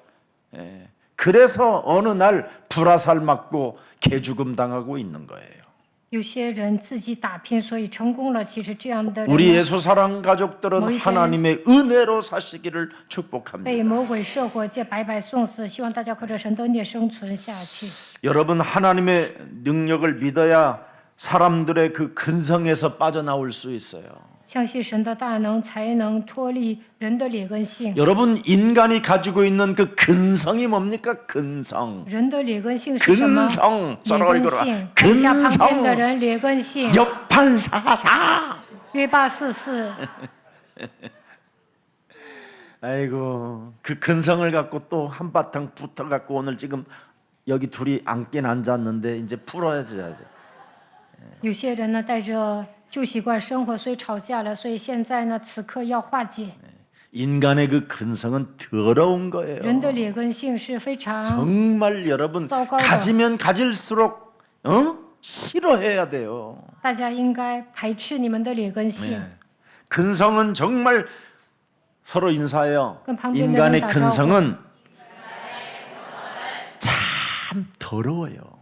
예. 그래서 어느 날 불화살 맞고 개죽음 당하고 있는 거예요. 有些人自己打拼，所以成功了。其实这样的人 우리 예수 사랑 가족들은 뭐 이제- 하나님의 은혜로 사시기를 被 축복합니다. 魔鬼社会界白白送死。希望大家靠着神的孽生存下去。 여러분 하나님의 능력을 믿어야 사람들의 그 근성에서 빠져나올 수 있어요. 相信神的大能，才能脱离人的劣根性。 여러분 인간이 가지고 있는 그 근성이 뭡니까? 근성. 人的劣根性是什么？ 근성. 劣 서로 根 읽어라. 性。看一下旁边的 근성. 人，劣根性。 역팔사사. 约八44， 아이고 그 근성을 갖고 또 한바탕 붙어 갖고 오늘 지금 여기 둘이 앉긴 앉았는데 이제 풀어야 돼. 有些人呢带着旧习惯生活，所以吵架了。所以现在呢，此刻要化解。 인간의 그 근성은 더러운 거예요. 人的劣根性是非常 정말 여러분糟糕的。 가지면 가질수록 싫어해야 돼요. 大家应该排斥你们的劣根性。 근성은 정말 서로 인사해요. 그럼 방금 인간의 내가 근성은 참 더러워요.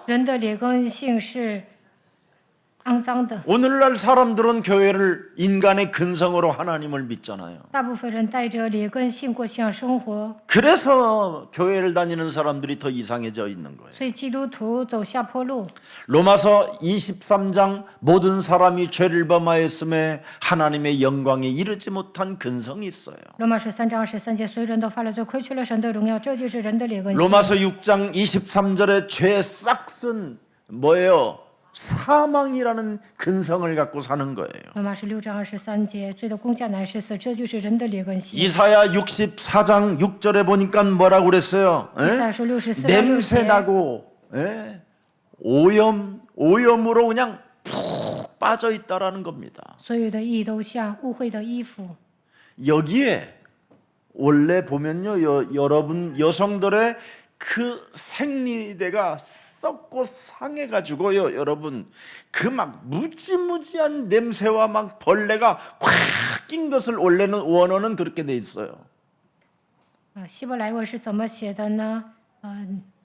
人的劣根性是肮脏的。 오늘날 사람들은 교회를 인간의 근성으로 하나님을 믿잖아요. 大部分人带着劣根性过信仰生活， 그래서 교회를 다니는 사람들이 더 이상해져 있는 거예요. 所以基督徒走下坡路。 로마서 23장 모든 사람이 죄를 범하였음에 하나님의 영광에 이르지 못한 근성이 있어요. 罗马书3章23节，所有人都犯了罪，亏缺了神的荣耀，这就是人的劣根性。 로마서 6장 23절에 죄의 싹슨 뭐예요? 사망이라는 근성을 갖고 사는 거예요. 罗马书6章23节，罪的工价乃是死，这就是人的劣根性。 이사야 64장 6절에 보니까 뭐라고 그랬어요? 以赛亚书64章6 냄새 节， 나고 오염으로 그냥 푹 빠져 있다라는 겁니다. 所有的义都像污秽的衣服。 여기에 원래 보면요, 여러분 여성들의 그 생리대가 썩고 상해가지고요, 여러분 그 막 무지무지한 냄새와 막 벌레가 콱 낀 것을 원래는 원어는 그렇게 돼 있어요. 希伯来文是怎么写的呢？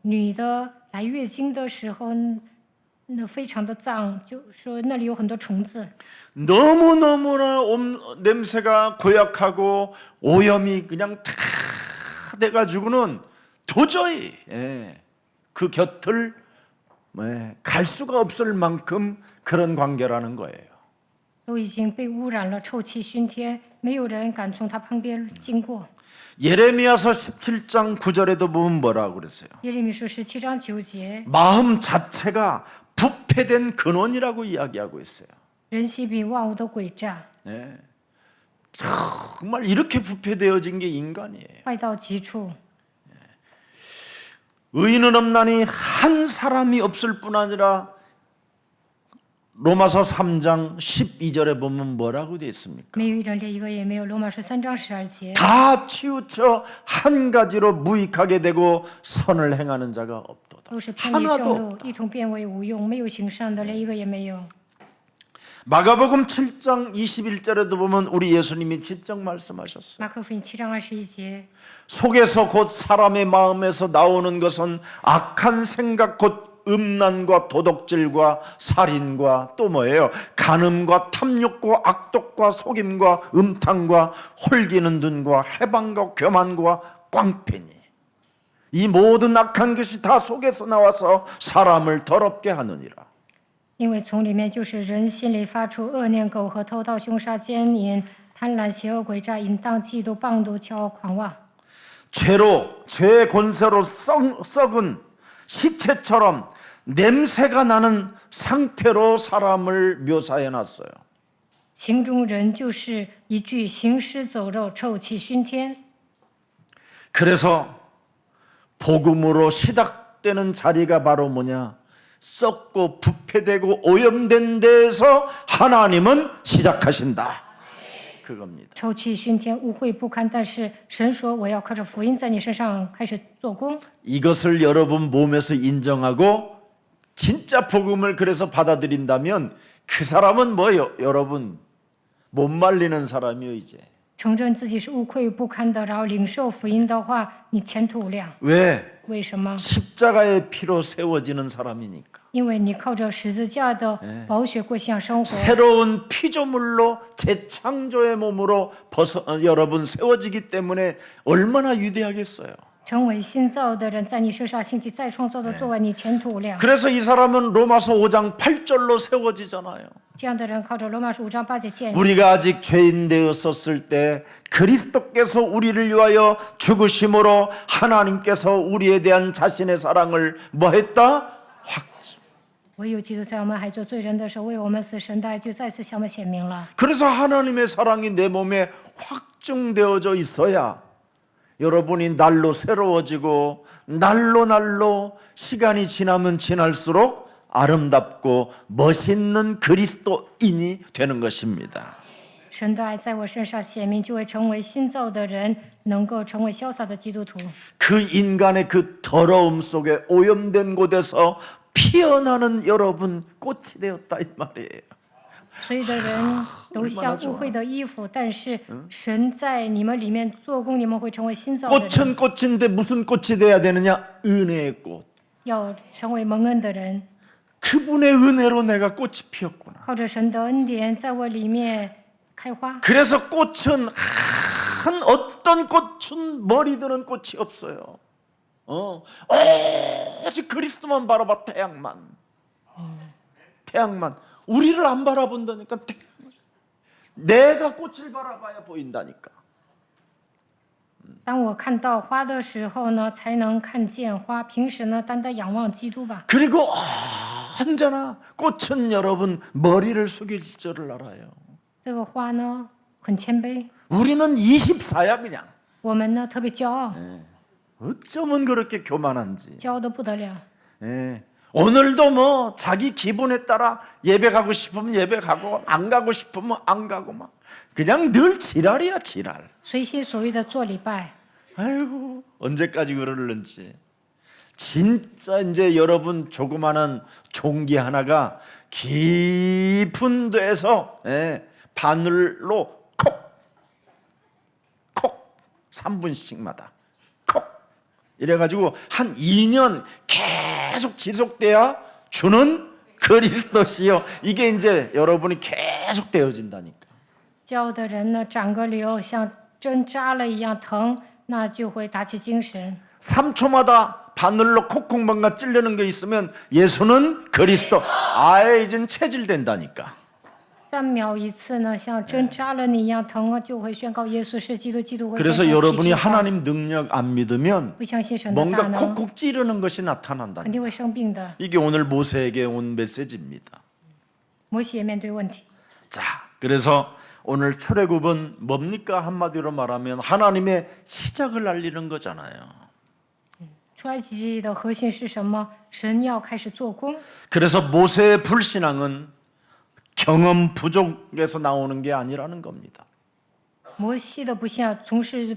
女的来月经的时候，那非常的脏，就说那里有很多虫子。 너무너무나 냄새가 고약하고 오염이 그냥 다 돼가지고는 도저히 그 곁을 갈 수가 없을 만큼 그런 관계라는 거예요. 都已经被污染了，臭气熏天，没有人敢从他旁边经过。 예레미야서 17장 9절에도 보면 뭐라고 그랬어요? 耶利米书17章9节， 마음 자체가 부패된 근원이라고 이야기하고 있어요. 人心比万物都诡诈， 정말 이렇게 부패되어진 게 인간이에요. 坏到极处。 의인은 없나니 한 사람이 없을 뿐 아니라 로마서 3장 12절에 보면 뭐라고 되어 있습니까? 没有一人连一个也没有。罗马书3章12节， 다 치우쳐 한 가지로 무익하게 되고 선을 행하는 자가 없도다. 都是偏离正 하나도 路，一同变为无用，没有行善的，连一个也没有。 마가복음 7장 21절에도 보면 우리 예수님이 직접 말씀하셨어요. 马可福音7章21节， 속에서 곧 사람의 마음에서 나오는 것은 악한 생각 곧 음란과 도덕질과 살인과 또 뭐예요? 간음과 탐욕과 악독과 속임과 음탕과 홀기는 눈과 해방과 교만과 꽝패니 이 모든 악한 것이 다 속에서 나와서 사람을 더럽게 하느니라. 因为从里面就是人心里发出恶念、苟合、偷盗、凶杀、奸淫、贪婪、邪恶、诡诈、淫荡、嫉妒、棒毒、骄傲、狂妄。 죄의 권세로 썩은 시체처럼 냄새가 나는 상태로 사람을 묘사해 놨어요. 形中人就是一具行尸走肉、臭气熏天。 그래서 복음으로 시작되는 자리가 바로 뭐냐? 썩고 부패되고 오염된 데에서 하나님은 시작하신다. 그겁니다. 臭气熏天，污秽不堪。但是神说：“我要靠着福音在你身上开始做工。” 이것을 여러분 몸에서 인정하고 진짜 복음을 그래서 받아들인다면 그 사람은 뭐예요? 여러분 못 말리는 사람이요 이제. 承认自己是污秽不堪的，然后领受福音的话，你前途无量。 왜? 为什么？ 십자가의 피로 세워지는 사람이니까. 因为你靠着十字架的宝血过向生活。 새로운 피조물로 재창조의 몸으로 여러분 세워지기 때문에 얼마나 위대하겠어요. 成为新造的人，在你身上兴起再创造的作为，你前途无量。 그래서 이 사람은 로마서 5장 8절로 세워지잖아요. 这样的人靠着罗马书5章8节建立。 우리가 아직 죄인 되었었을 때 그리스도께서 우리를 위하여 죽으심으로 하나님께서 우리에 대한 자신의 사랑을 뭐했다? 확증. 唯有基督在我们还做罪人的时候，为我们死，神的爱就再次向我们显明了。 그래서 하나님의 사랑이 내 몸에 확증되어져 있어야 여러분이 날로 새로워지고 날로 시간이 지나면 지날수록 아름답고 멋있는 그리스도인이 되는 것입니다. 神的爱在我身上显明，就会成为新造的人，能够成为潇洒的基督徒。 그 인간의 그 더러움 속에 오염된 곳에서 피어나는 여러분 꽃이 되었다 이 말이에요. 所有的人都像污秽的衣服，但是神在你们里面做工，你们会成为新造的人。 꽃은 꽃인데 무슨 꽃이 돼야 되느냐? 은혜의 꽃. 要成为蒙恩的人， 그분의 은혜로 내가 꽃이 피었구나. 靠着神的恩典，在我里面开花。 그래서 꽃은 한 어떤 꽃은 머리 드는 꽃이 없어요. 오직 그리스도만 바라봐. 태양만 우리를 안 바라본다니까. 내가 꽃을 바라봐야 보인다니까. 当我看到花的时候呢，才能看见花。平时呢，单单仰望基督吧。 그리고 언제나 꽃은 여러분 머리를 숙일 줄을 알아요. 这个花呢，很谦卑。 우리는 24야 그냥. 我们呢，特别骄傲， 어쩌면 그렇게 교만한지. 骄傲的不得了。 예. 오늘도 뭐 자기 기분에 따라 예배 가고 싶으면 예배 가고 안 가고 싶으면 안 가고 막 그냥 늘 지랄이야 지랄. 随心所欲的做礼拜。 아이고 언제까지 그러는지. 진짜 이제 여러분 조그마한 종기 하나가 깊은 데에서 바늘로 콕 3분씩마다 콕 이래가지고 한 2년 계속 지속돼야 주는 그리스도시요. 이게 이제 여러분이 계속 되어진다니까. 骄傲的人呢，长个瘤像针扎了一样疼，那就会打起精神。 3초마다 바늘로 콕콕 뭔가 찌르는 게 있으면 예수는 그리스도. 아예 이젠 체질된다니까. 3秒一次呢，像针扎了你一样疼啊，就会宣告耶稣是基督，基督会变 그래서 成体 여러분이 质化。 하나님 능력 안 믿으면 不相信神的大 뭔가 能， 콕콕 찌르는 것이 나타난다. 肯定会生病的。 이게 오늘 모세에게 온 메시지입니다. 摩西也面对问题。 자, 그래서 오늘 출애굽은 뭡니까? 한마디로 말하면 하나님의 시작을 알리는 거잖아요. 出埃及记的核心是什么？神要开始做工。 그래서 모세의 불신앙은 경험 부족에서 나오는 게 아니라는 겁니다. 摩西的不信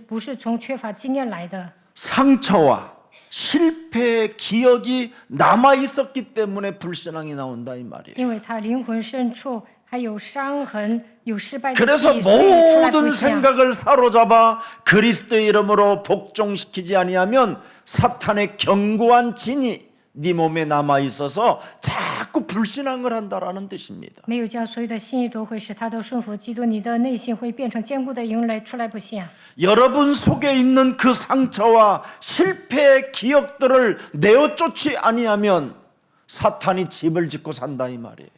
不是从缺乏经验来的， 상처와 실패의 기억이 남아 있었기 때문에 불신앙이 나온다 이 말이에요. 因为他灵魂深处还有伤痕，有失败的 그래서 记忆，所以出来不 모든 像。 생각을 사로잡아 그리스도의 이름으로 복종시키지 아니하면 사탄의 견고한 진이 네 몸에 남아 있어서 자꾸 불신앙을 한다라는 뜻입니다. 没有将所有的心意夺回，使他都顺服基督，你的内心会变成坚固的营垒，出来不像。 여러분 속에 있는 그 상처와 실패의 기억들을 내어 쫓지 아니하면 사탄이 집을 짓고 산다 이 말이에요.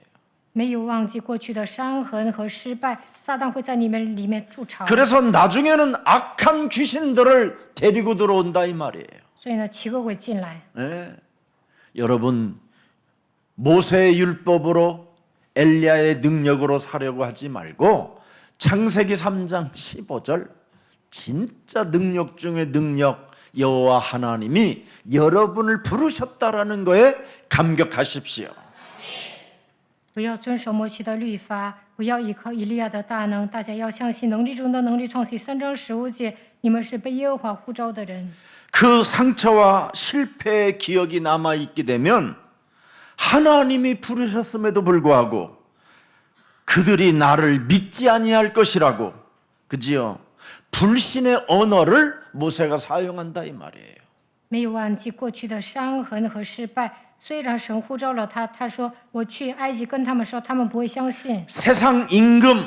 没有忘记过去的伤痕和失败，撒旦会在你们里面筑巢。 그래서 나중에는 악한 귀신들을 데리고 들어온다 이 말이에요. 所以呢，奇恶鬼进来。 네. 여러분 모세의 율법으로 엘리야의 능력으로 사려고 하지 말고 창세기 3장 15절 진짜 능력 중의 능력 여호와 하나님이 여러분을 부르셨다라는 거에 감격하십시오. 不要遵守摩西的律法，不要依靠以利亚的大能。大家要相信能力中的能力。创世3章15节，你们是被耶和华呼召的人。 그 상처와 실패의 기억이 남아 있게 되면 하나님이 부르셨음에도 불구하고 그들이 나를 믿지 아니할 것이라고, 그지요? 불신의 언어를 모세가 사용한다 이 말이에요. 没有忘记过去的伤痕和失败。虽然神呼召了他，他说：“我去埃及跟他们说，他们不会相信。” 세상 임금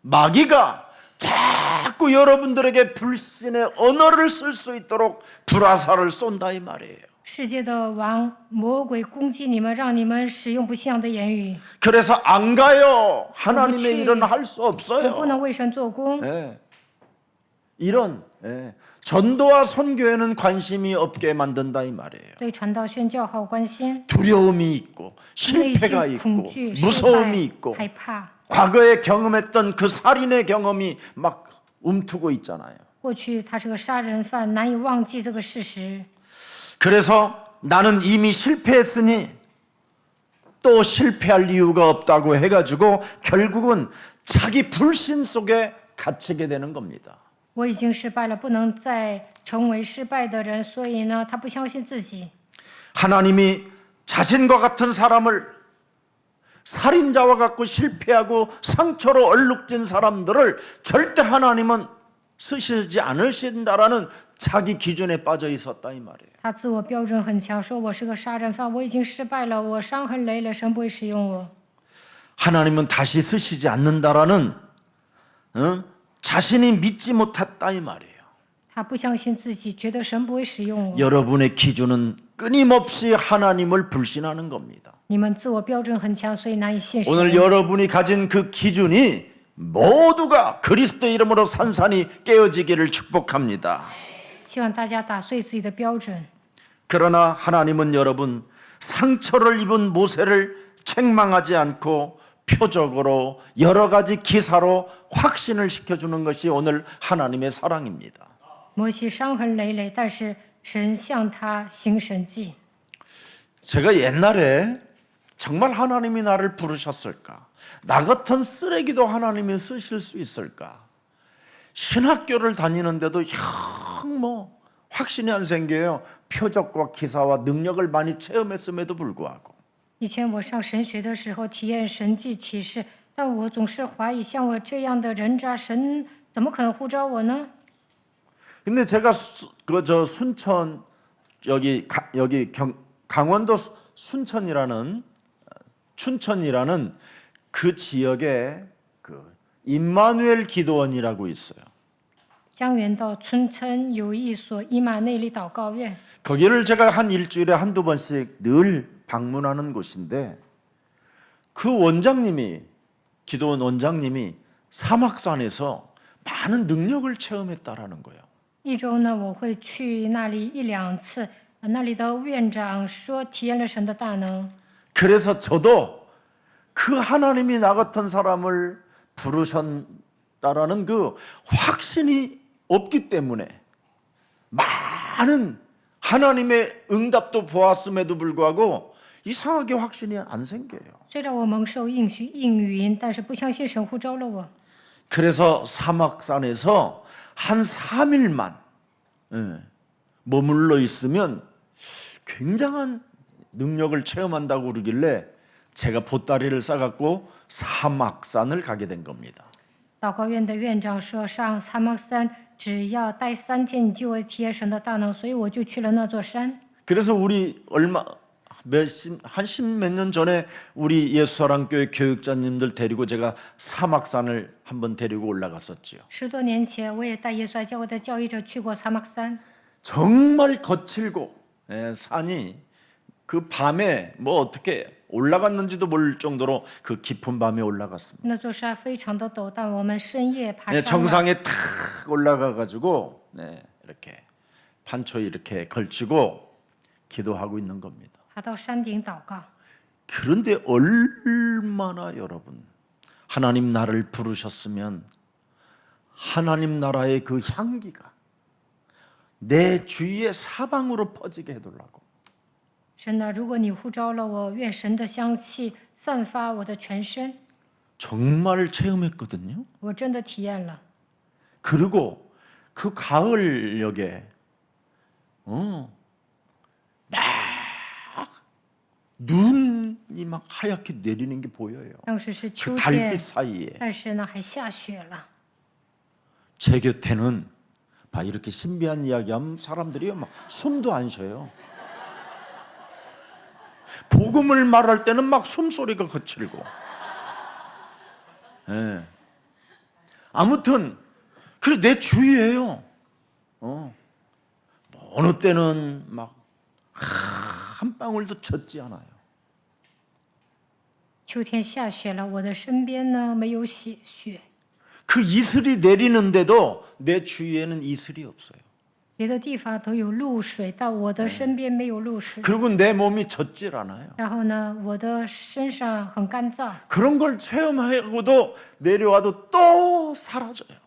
마귀가 자꾸 여러분들에게 불신의 언어를 쓸 수 있도록 불화살을 쏜다 이 말이에요. 世界的王魔鬼攻击你们，让你们使用不信的言语。 그래서 안 가요. 하나님의 일은 할 수 我不 없어요. 能为神做工。 예. 이런 전도와 선교에는 관심이 없게 만든다 이 말이에요. 对传道宣教好关心， 두려움이 있고 内 실패가 心恐 있고 惧、失 무서움이 败、 있고 害怕。 과거에 경험했던 그 살인의 경험이 막 움트고 있잖아요. 过去他是个杀人犯，难以忘记这个事实。 그래서 나는 이미 실패했으니 또 실패할 이유가 없다고 해가지고 결국은 자기 불신 속에 갇히게 되는 겁니다. 我已经失败了，不能再成为失败的人，所以呢，他不相信自己。 하나님이 자신과 같은 사람을 살인자와 같고 실패하고 상처로 얼룩진 사람들을 절대 하나님은 쓰시지 않으신다라는 자기 기준에 빠져 있었다 이 말이에요. 他自我标准很强，说我是个杀人犯，我已经失败了，我伤痕累累，神不会使用我。 하나님은 다시 쓰시지 않는다라는 자신이 믿지 못했다 이 말이에요. 他不相信自己，觉得神不会使用我。 여러분의 기준은 끊임없이 하나님을 불신하는 겁니다. 你们自我标准很强，所以难以信神。 오늘 여러분이 가진 그 기준이 모두가 그리스도 이름으로 산산이 깨어지기를 축복합니다. 希望大家打碎自己的标准。 그러나 하나님은 여러분 상처를 입은 모세를 책망하지 않고 표적으로 여러 가지 기사로 확신을 시켜주는 것이 오늘 하나님의 사랑입니다. 摩西伤痕累累，但是神向他行神迹。 제가 옛날에 정말 하나님이 나를 부르셨을까? 나 같은 쓰레기도 하나님이 쓰실 수 있을까? 신학교를 다니는데도 뭐 확신이 안 생겨요. 표적과 기사와 능력을 많이 체험했음에도 불구하고. 以前我上神学的时候，体验神迹奇事，但我总是怀疑，像我这样的人渣，神怎么可能呼召我呢？ 근데 제가 순천 여기 강원도 춘천이라는 그 지역에 그 임마누엘 기도원이라고 있어요. 江原道村村有一所以马内利祷告院， 거기를 제가 한 일주일에 한두 번씩 늘 방문하는 곳인데 그 원장님이 기도원 원장님이 사막산에서 많은 능력을 체험했다라는 거예요. 一周呢我会去那里1-2次，那里的院长说体验了神的大能， 그래서 저도 그 하나님이 나 같은 사람을 부르셨다라는 그 확신이 없기 때문에 많은 하나님의 응답도 보았음에도 불구하고 이상하게 확신이 안 생겨요. 虽然我蒙受应许应允，但是不相信神呼召了我。 그래서 사막산에서 한 3일만 머물러 있으면 굉장한 능력을 체험한다고 그러길래 제가 보따리를 싸갖고 사막산을 가게 된 겁니다. 祷告院的院长说，上萨摩山只要待3天，你就会体验神的大能，所以我就去了那座山。 그래서 우리 한 십몇 년 전에 우리 예수사랑교회 교육자님들 데리고 제가 사막산을 한번 데리고 올라갔었지요. 10多年前，我也带耶稣爱教会的教育者去过萨摩山， 정말 거칠고 산이 그 밤에 뭐 어떻게 올라갔는지도 모를 정도로 그 깊은 밤에 올라갔습니다. 那座山非常的陡，但我们深夜爬上了。 정상에 탁 올라가 가지고 이렇게 판초에 이렇게 걸치고 기도하고 있는 겁니다. 爬到山顶祷告。 그런데 얼마나 여러분 하나님 나를 부르셨으면 하나님 나라의 그 향기가 내 주위의 사방으로 퍼지게 해달라고. 神呐，如果你呼召了我，愿神的香气散发我的全身。 정말 체험했거든요. 我真的体验了。 그리고 그 가을녘에 막 눈이 막 하얗게 내리는 게 보여요. 当时是 그 秋 달빛 天， 사이에 但是呢还下雪了。 제 곁에는 봐 이렇게 신비한 이야기하면 사람들이 막 숨도 안 쉬어요. 복음을 말할 때는 막 숨소리가 거칠고. 아무튼 그래 내 주위에요. 어느 때는 막 한 방울도 젖지 않아요. 秋天下雪了，我的身边呢没有雪， 그 이슬이 내리는데도 내 주위에는 이슬이 없어요. 别的地方都有露水，但我的身边没有露水。 그리고 내 몸이 젖질 않아요. 然后呢，我的身上很干燥， 그런 걸 체험하고도 내려와도 또 사라져요.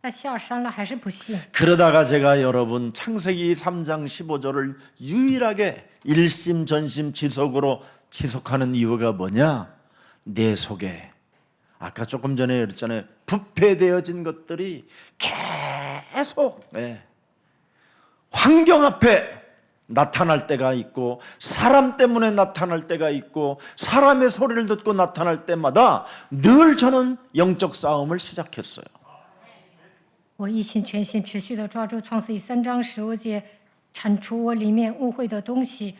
但下山了还是不信。 그러다가 제가 여러분 창세기 3장 15절을 유일하게 일심전심지속으로 지속하는 이유가 뭐냐? 내 속에 아까 조금 전에 그랬잖아요. 부패되어진 것들이 계속 환경 앞에 나타날 때가 있고 사람 때문에 나타날 때가 있고 사람의 소리를 듣고 나타날 때마다 늘 저는 영적 싸움을 시작했어요. 我一心全心持续的抓住创世记3章15节，铲除我里面污秽的东西。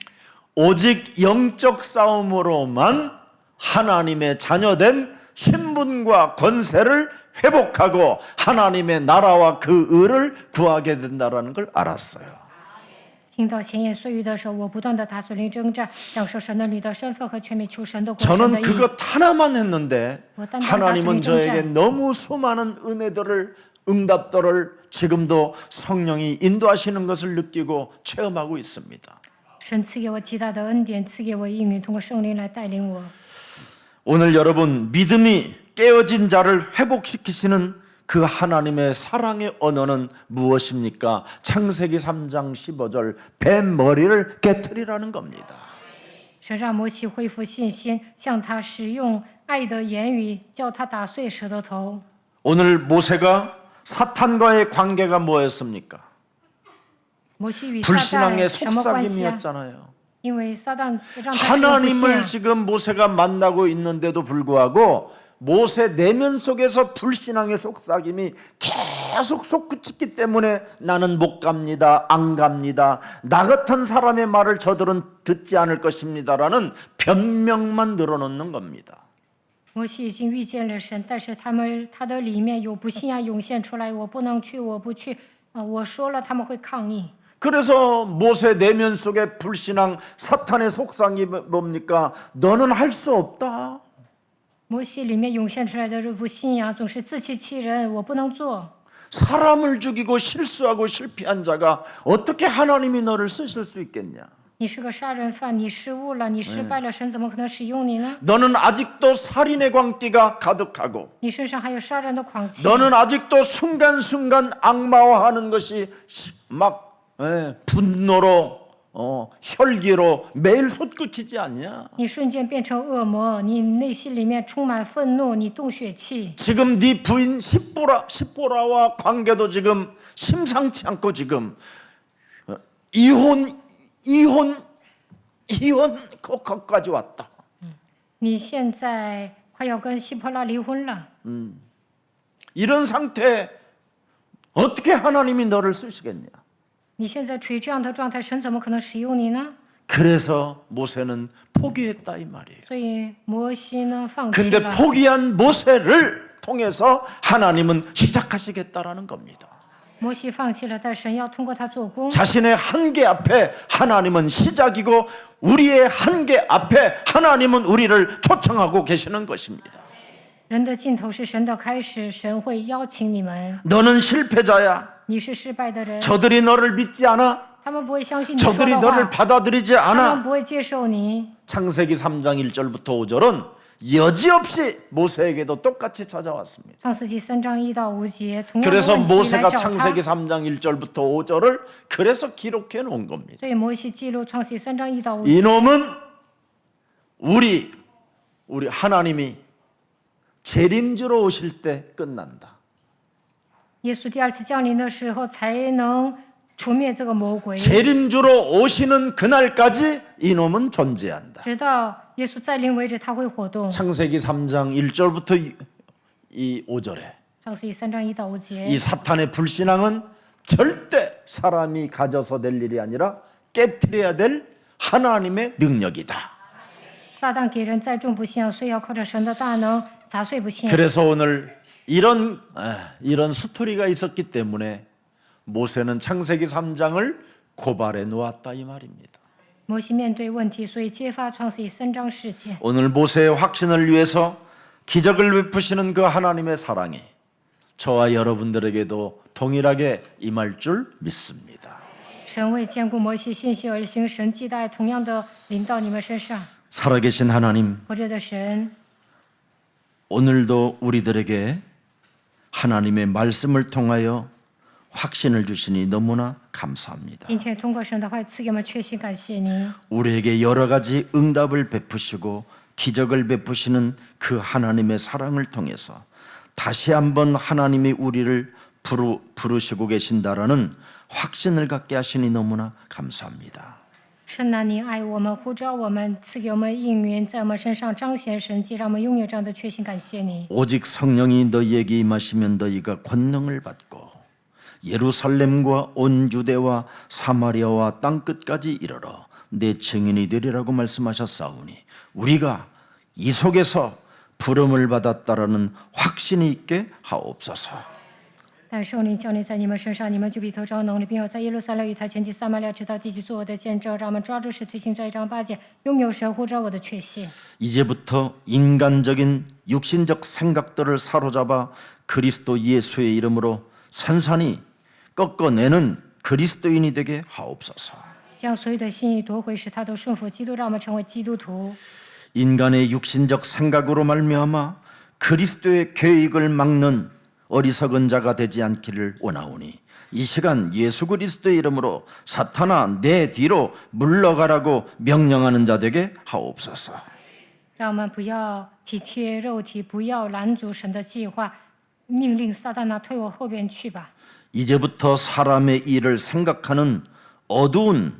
오직 영적 싸움으로만 하나님의 자녀된 신분과 권세를 회복하고 하나님의 나라와 그 의를 구하게 된다는 걸 알았어요. 听到闲言碎语的时候，我不断的打属灵征战，享受神的女的身份和权柄，求神的国、神的 저는 义。 그것 하나만 했는데 어떤 하나님은 말씀이 저에게 좀 너무 수많은 은혜들을 응답들을 지금도 성령이 인도하시는 것을 느끼고 체험하고 있습니다. 神赐给我极大的恩典，赐给我应允，通过圣灵来带领我。 오늘 여러분 믿음이 깨어진 자를 회복시키시는 그 하나님의 사랑의 언어는 무엇입니까? 창세기 3장 15절 뱀 머리를 깨트리라는 겁니다. 神让摩西恢复信心，向他使用爱的言语，叫他打碎蛇的头。 오늘 모세가 사탄과의 관계가 뭐였습니까? 摩西与撒旦 불신앙의 什么关系啊？ 속삭임이었잖아요. 因为撒旦让他使用不信 하나님을 仰。 지금 모세가 만나고 있는데도 불구하고 모세 내면 속에서 불신앙의 속삭임이 계속 솟구치기 때문에 나는 못 갑니다. 안 갑니다. 나 같은 사람의 말을 저들은 듣지 않을 것입니다라는 변명만 늘어놓는 겁니다. 摩西已经遇见了神，但是他的里面有不信仰涌现出来，我不能去，我不去，我说了他们会抗议。 그래서 모세 내면 속에 불신앙 사탄의 속삭임이 뭡니까? 너는 할 수 없다. 摩西里面涌现出来的不信仰，总是自欺欺人，我不能做。 사람을 죽이고 실수하고 실패한 자가 어떻게 하나님이 너를 쓰실 수 있겠냐? 你是个杀人犯，你失误了，你失败了，神怎么可能使用你呢？ 너는 아직도 살인의 광기가 가득하고 你身上还有杀人的狂气， 너는 아직도 순간순간 악마화하는 것이 막 분노로 혈기로 매일 솟구치지 않냐? 你瞬间变成恶魔，你内心里面充满愤怒，你动血气。 지금 네 부인 십보라와 관계도 지금 심상치 않고 지금 이혼 것까지 왔다. 你现在快要跟希伯拉离婚了。 이런 상태에 어떻게 하나님이 너를 쓰시겠냐? 你现在处于这样的状态，神怎么可能使用你呢？ 그래서 모세는 포기했다 이 말이에요. 所以摩西呢放弃 근데 了。 포기한 모세를 통해서 하나님은 시작하시겠다라는 겁니다. 摩西放弃了，但神要通过他做工。 자신의 한계 앞에 하나님은 시작이고 우리의 한계 앞에 하나님은 우리를 초청하고 계시는 것입니다. 人的尽头是神的开始，神会邀请你们。 너는 실패자야. 你是失败的人， 저들이 너를 믿지 않아. 他们不会相信你说 저들이 的 너를 话， 받아들이지 他们 않아. 不会接受你。 창세기 3장 1절부터 5절은 여지없이 모세에게도 똑같이 찾아왔습니다. 创世纪3章1到5节，同样的 그래서 问题来 모세가 找 창세기 他。 3장 1절부터 5절을 그래서 기록해 놓은 겁니다. 所以摩西记录创世纪3章1到5节。 이놈은 우리 하나님이 재림주로 오실 때 끝난다. 耶稣第二次降临的时候，才能除灭这个魔鬼。 재림주로 오시는 그날까지 이놈은 존재한다. 直到耶稣再临为止，他会活动。 창세기 3장 1절부터 이 5절에 创世纪3章1到5节。 이 사탄의 불신앙은 절대 사람이 가져서 될 일이 아니라 깨트려야 될 하나님의 능력이다. 撒旦给人栽种不信仰，所以要靠着神的大能砸碎不信仰。 그래서 오늘 이런 스토리가 있었기 때문에 모세는 창세기 3장을 고발해 놓았다 이 말입니다. 摩西面对问题，所以揭发创世纪3章事件。 오늘 모세의 확신을 위해서 기적을 베푸시는 그 하나님의 사랑이 저와 여러분들에게도 동일하게 임할 줄 믿습니다. 神为兼顾摩西信息而行神迹的爱，同样的临到你们身上。 살아계신 하나님, 活着的神， 오늘도 우리들에게 하나님의 말씀을 통하여 확신을 주시니 너무나 감사합니다. 今天通过神的话赐给我们确信，感谢您。 우리에게 여러 가지 응답을 베푸시고 기적을 베푸시는 그 하나님의 사랑을 통해서 다시 한번 하나님이 우리를 부르시고 계신다라는 확신을 갖게 하시니 너무나 감사합니다. 神啊，您爱我们，呼召我们，赐给我们应允，在我们身上彰显神迹，让我们拥有这样的确信。感谢你。 오직 성령이 너희에게 임하시면 너희가 권능을 받고 예루살렘과 온 유대와 사마리아와 땅끝까지 이르러 내 증인이 되리라고 말씀하셨사오니 우리가 이 속에서 부름을 받았다라는 확신이 있게 하옵소서. 但圣灵降临在你们身上，你们就必得着能力，并要在耶路撒冷与他全体撒玛利亚直到地极做我的见证。让我们抓住使徒行传1章8节，拥有神呼召我的确信。 이제부터 인간적인 육신적 생각들을 사로잡아 그리스도 예수의 이름으로 산산히 꺾어내는 그리스도인이 되게 하옵소서. 将所有的心意夺回，使他都顺服基督，让我们成为基督徒。 인간의 육신적 생각으로 말미암아 그리스도의 계획을 막는 어리석은 자가 되지 않기를 원하오니 이 시간 예수 그리스도의 이름으로 사탄아 내 뒤로 물러가라고 명령하는 자 되게 하옵소서. 让我们不要体贴肉体，不要拦阻神的计划，命令撒旦退我后边去吧。 이제부터 사람의 일을 생각하는 어두운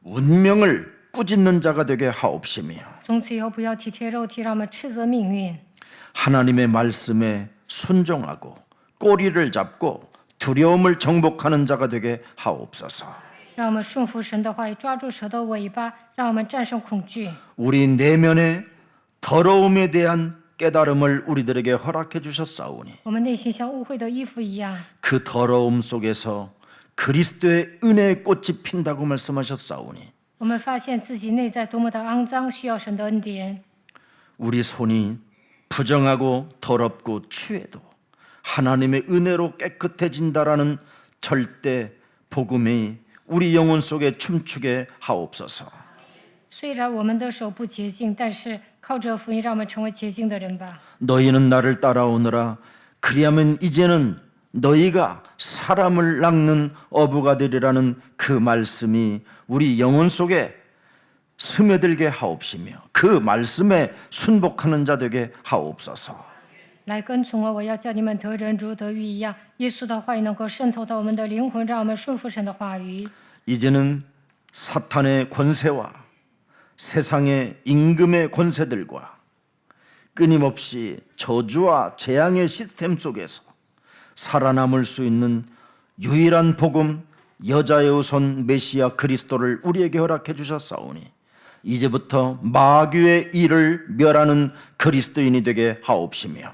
운명을 꾸짖는 자가 되게 하옵시며 从此以后，不要体贴肉体，让我们斥责命运， 하나님의 말씀에 순종하고 꼬리를 잡고 두려움을 정복하는 자가 되게 하옵소서. 让我们顺服神的话语，抓住蛇的尾巴，让我们战胜恐惧。 우리 내면의 더러움에 대한 깨달음을 우리들에게 허락해 주셨사오니 我们内心像污秽的衣服一样， 그 더러움 속에서 그리스도의 은혜의 꽃이 핀다고 말씀하셨사오니 我们发现自己内在多么的肮脏，需要神的恩典。 우리 손이 부정하고 더럽고 취해도 하나님의 은혜로 깨끗해진다라는 절대 복음이 우리 영혼 속에 춤추게 하옵소서. 虽然我们的手不洁净，但是靠着福音，让我们成为洁净的人吧。 너희는 나를 따라오너라. 그리하면 이제는 너희가 사람을 낚는 어부가 되리라는 그 말씀이 우리 영혼 속에 스며들게 하옵시며 그 말씀에 순복하는 자 되게 하옵소서. 来跟从我，我要叫你们得人如得鱼一样。耶稣的话语能够渗透到我们的灵魂，让我们顺服神的话语。 이제는 사탄의 권세와 세상의 임금의 권세들과 끊임없이 저주와 재앙의 시스템 속에서 살아남을 수 있는 유일한 복음, 여자의 후손 메시아 그리스도를 우리에게 허락해 주셨사오니 이제부터 마귀의 일을 멸하는 그리스도인이 되게 하옵시며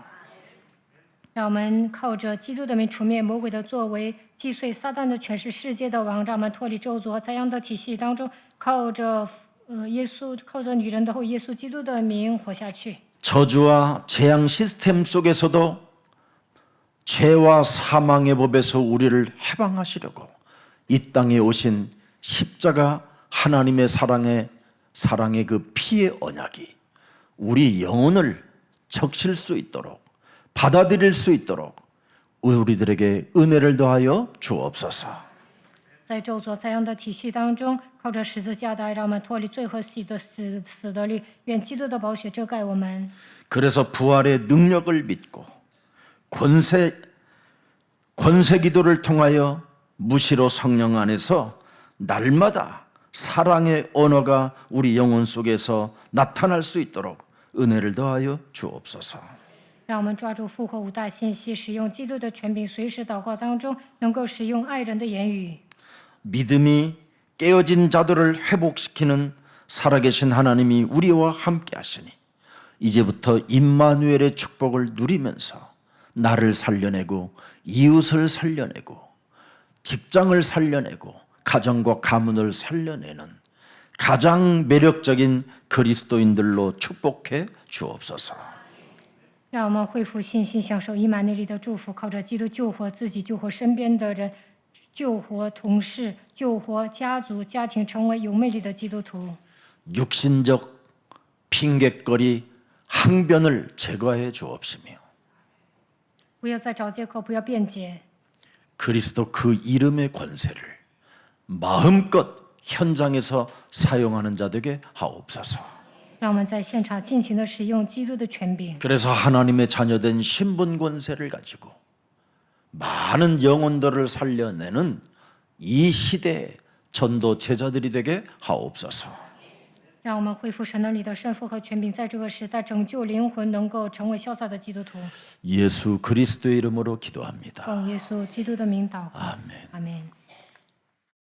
让我们靠着基督的名除灭魔鬼的作为，击碎撒旦的权势世界的王，让我们脱离咒诅和灾殃的体系当中，靠着靠着女人的后耶稣基督的名活下去。 저주와 재앙 시스템 속에서도 죄와 사망의 법에서 우리를 해방하시려고 이 땅에 오신 십자가 하나님의 사랑의 그 피의 언약이 우리 영혼을 적실 수 있도록 받아들일 수 있도록 우리들에게 은혜를 더하여 주옵소서. 在咒诅灾殃的体系当中，靠着十字架的爱，让我们脱离罪和死的律。愿基督的宝血遮盖我们。 그래서 부활의 능력을 믿고 권세 기도를 통하여 무시로 성령 안에서 날마다 사랑의 언어가 우리 영혼 속에서 나타날 수 있도록 은혜를 더하여 주옵소서. 让我们抓住复活五大信息，使用基督的权柄，随时祷告当中能够使用爱人的言语。 믿음이 깨어진 자들을 회복시키는 살아계신 하나님이 우리와 함께 하시니 이제부터 임마누엘의 축복을 누리면서 나를 살려내고 이웃을 살려내고 직장을 살려내고 가정과 가문을 살려내는 가장 매력적인 그리스도인들로 축복해 주옵소서. 让我们恢复信心，享受以马内利的祝福，靠着基督救活自己，救活身边的人，救活同事，救活家族、家庭，成为有魅力的基督徒。 육신적 핑곗거리 항변을 제거해 주옵시며 不要再找借口，不要辩解。 그리스도 그 이름의 권세를 마음껏 현장에서 사용하는 자 되게 하옵소서. 让我们在现场尽情的使用基督的权柄。 그래서 하나님의 자녀된 신분 권세를 가지고 많은 영혼들을 살려내는 이 시대의 전도 제자들이 되게 하옵소서. 让我们恢复神能力的身份和权柄，在这个时代拯救灵魂，能够成为潇洒的基督徒。 예수 그리스도의 이름으로 기도합니다. 奉耶稣基督的名祷告。 아멘. 阿门。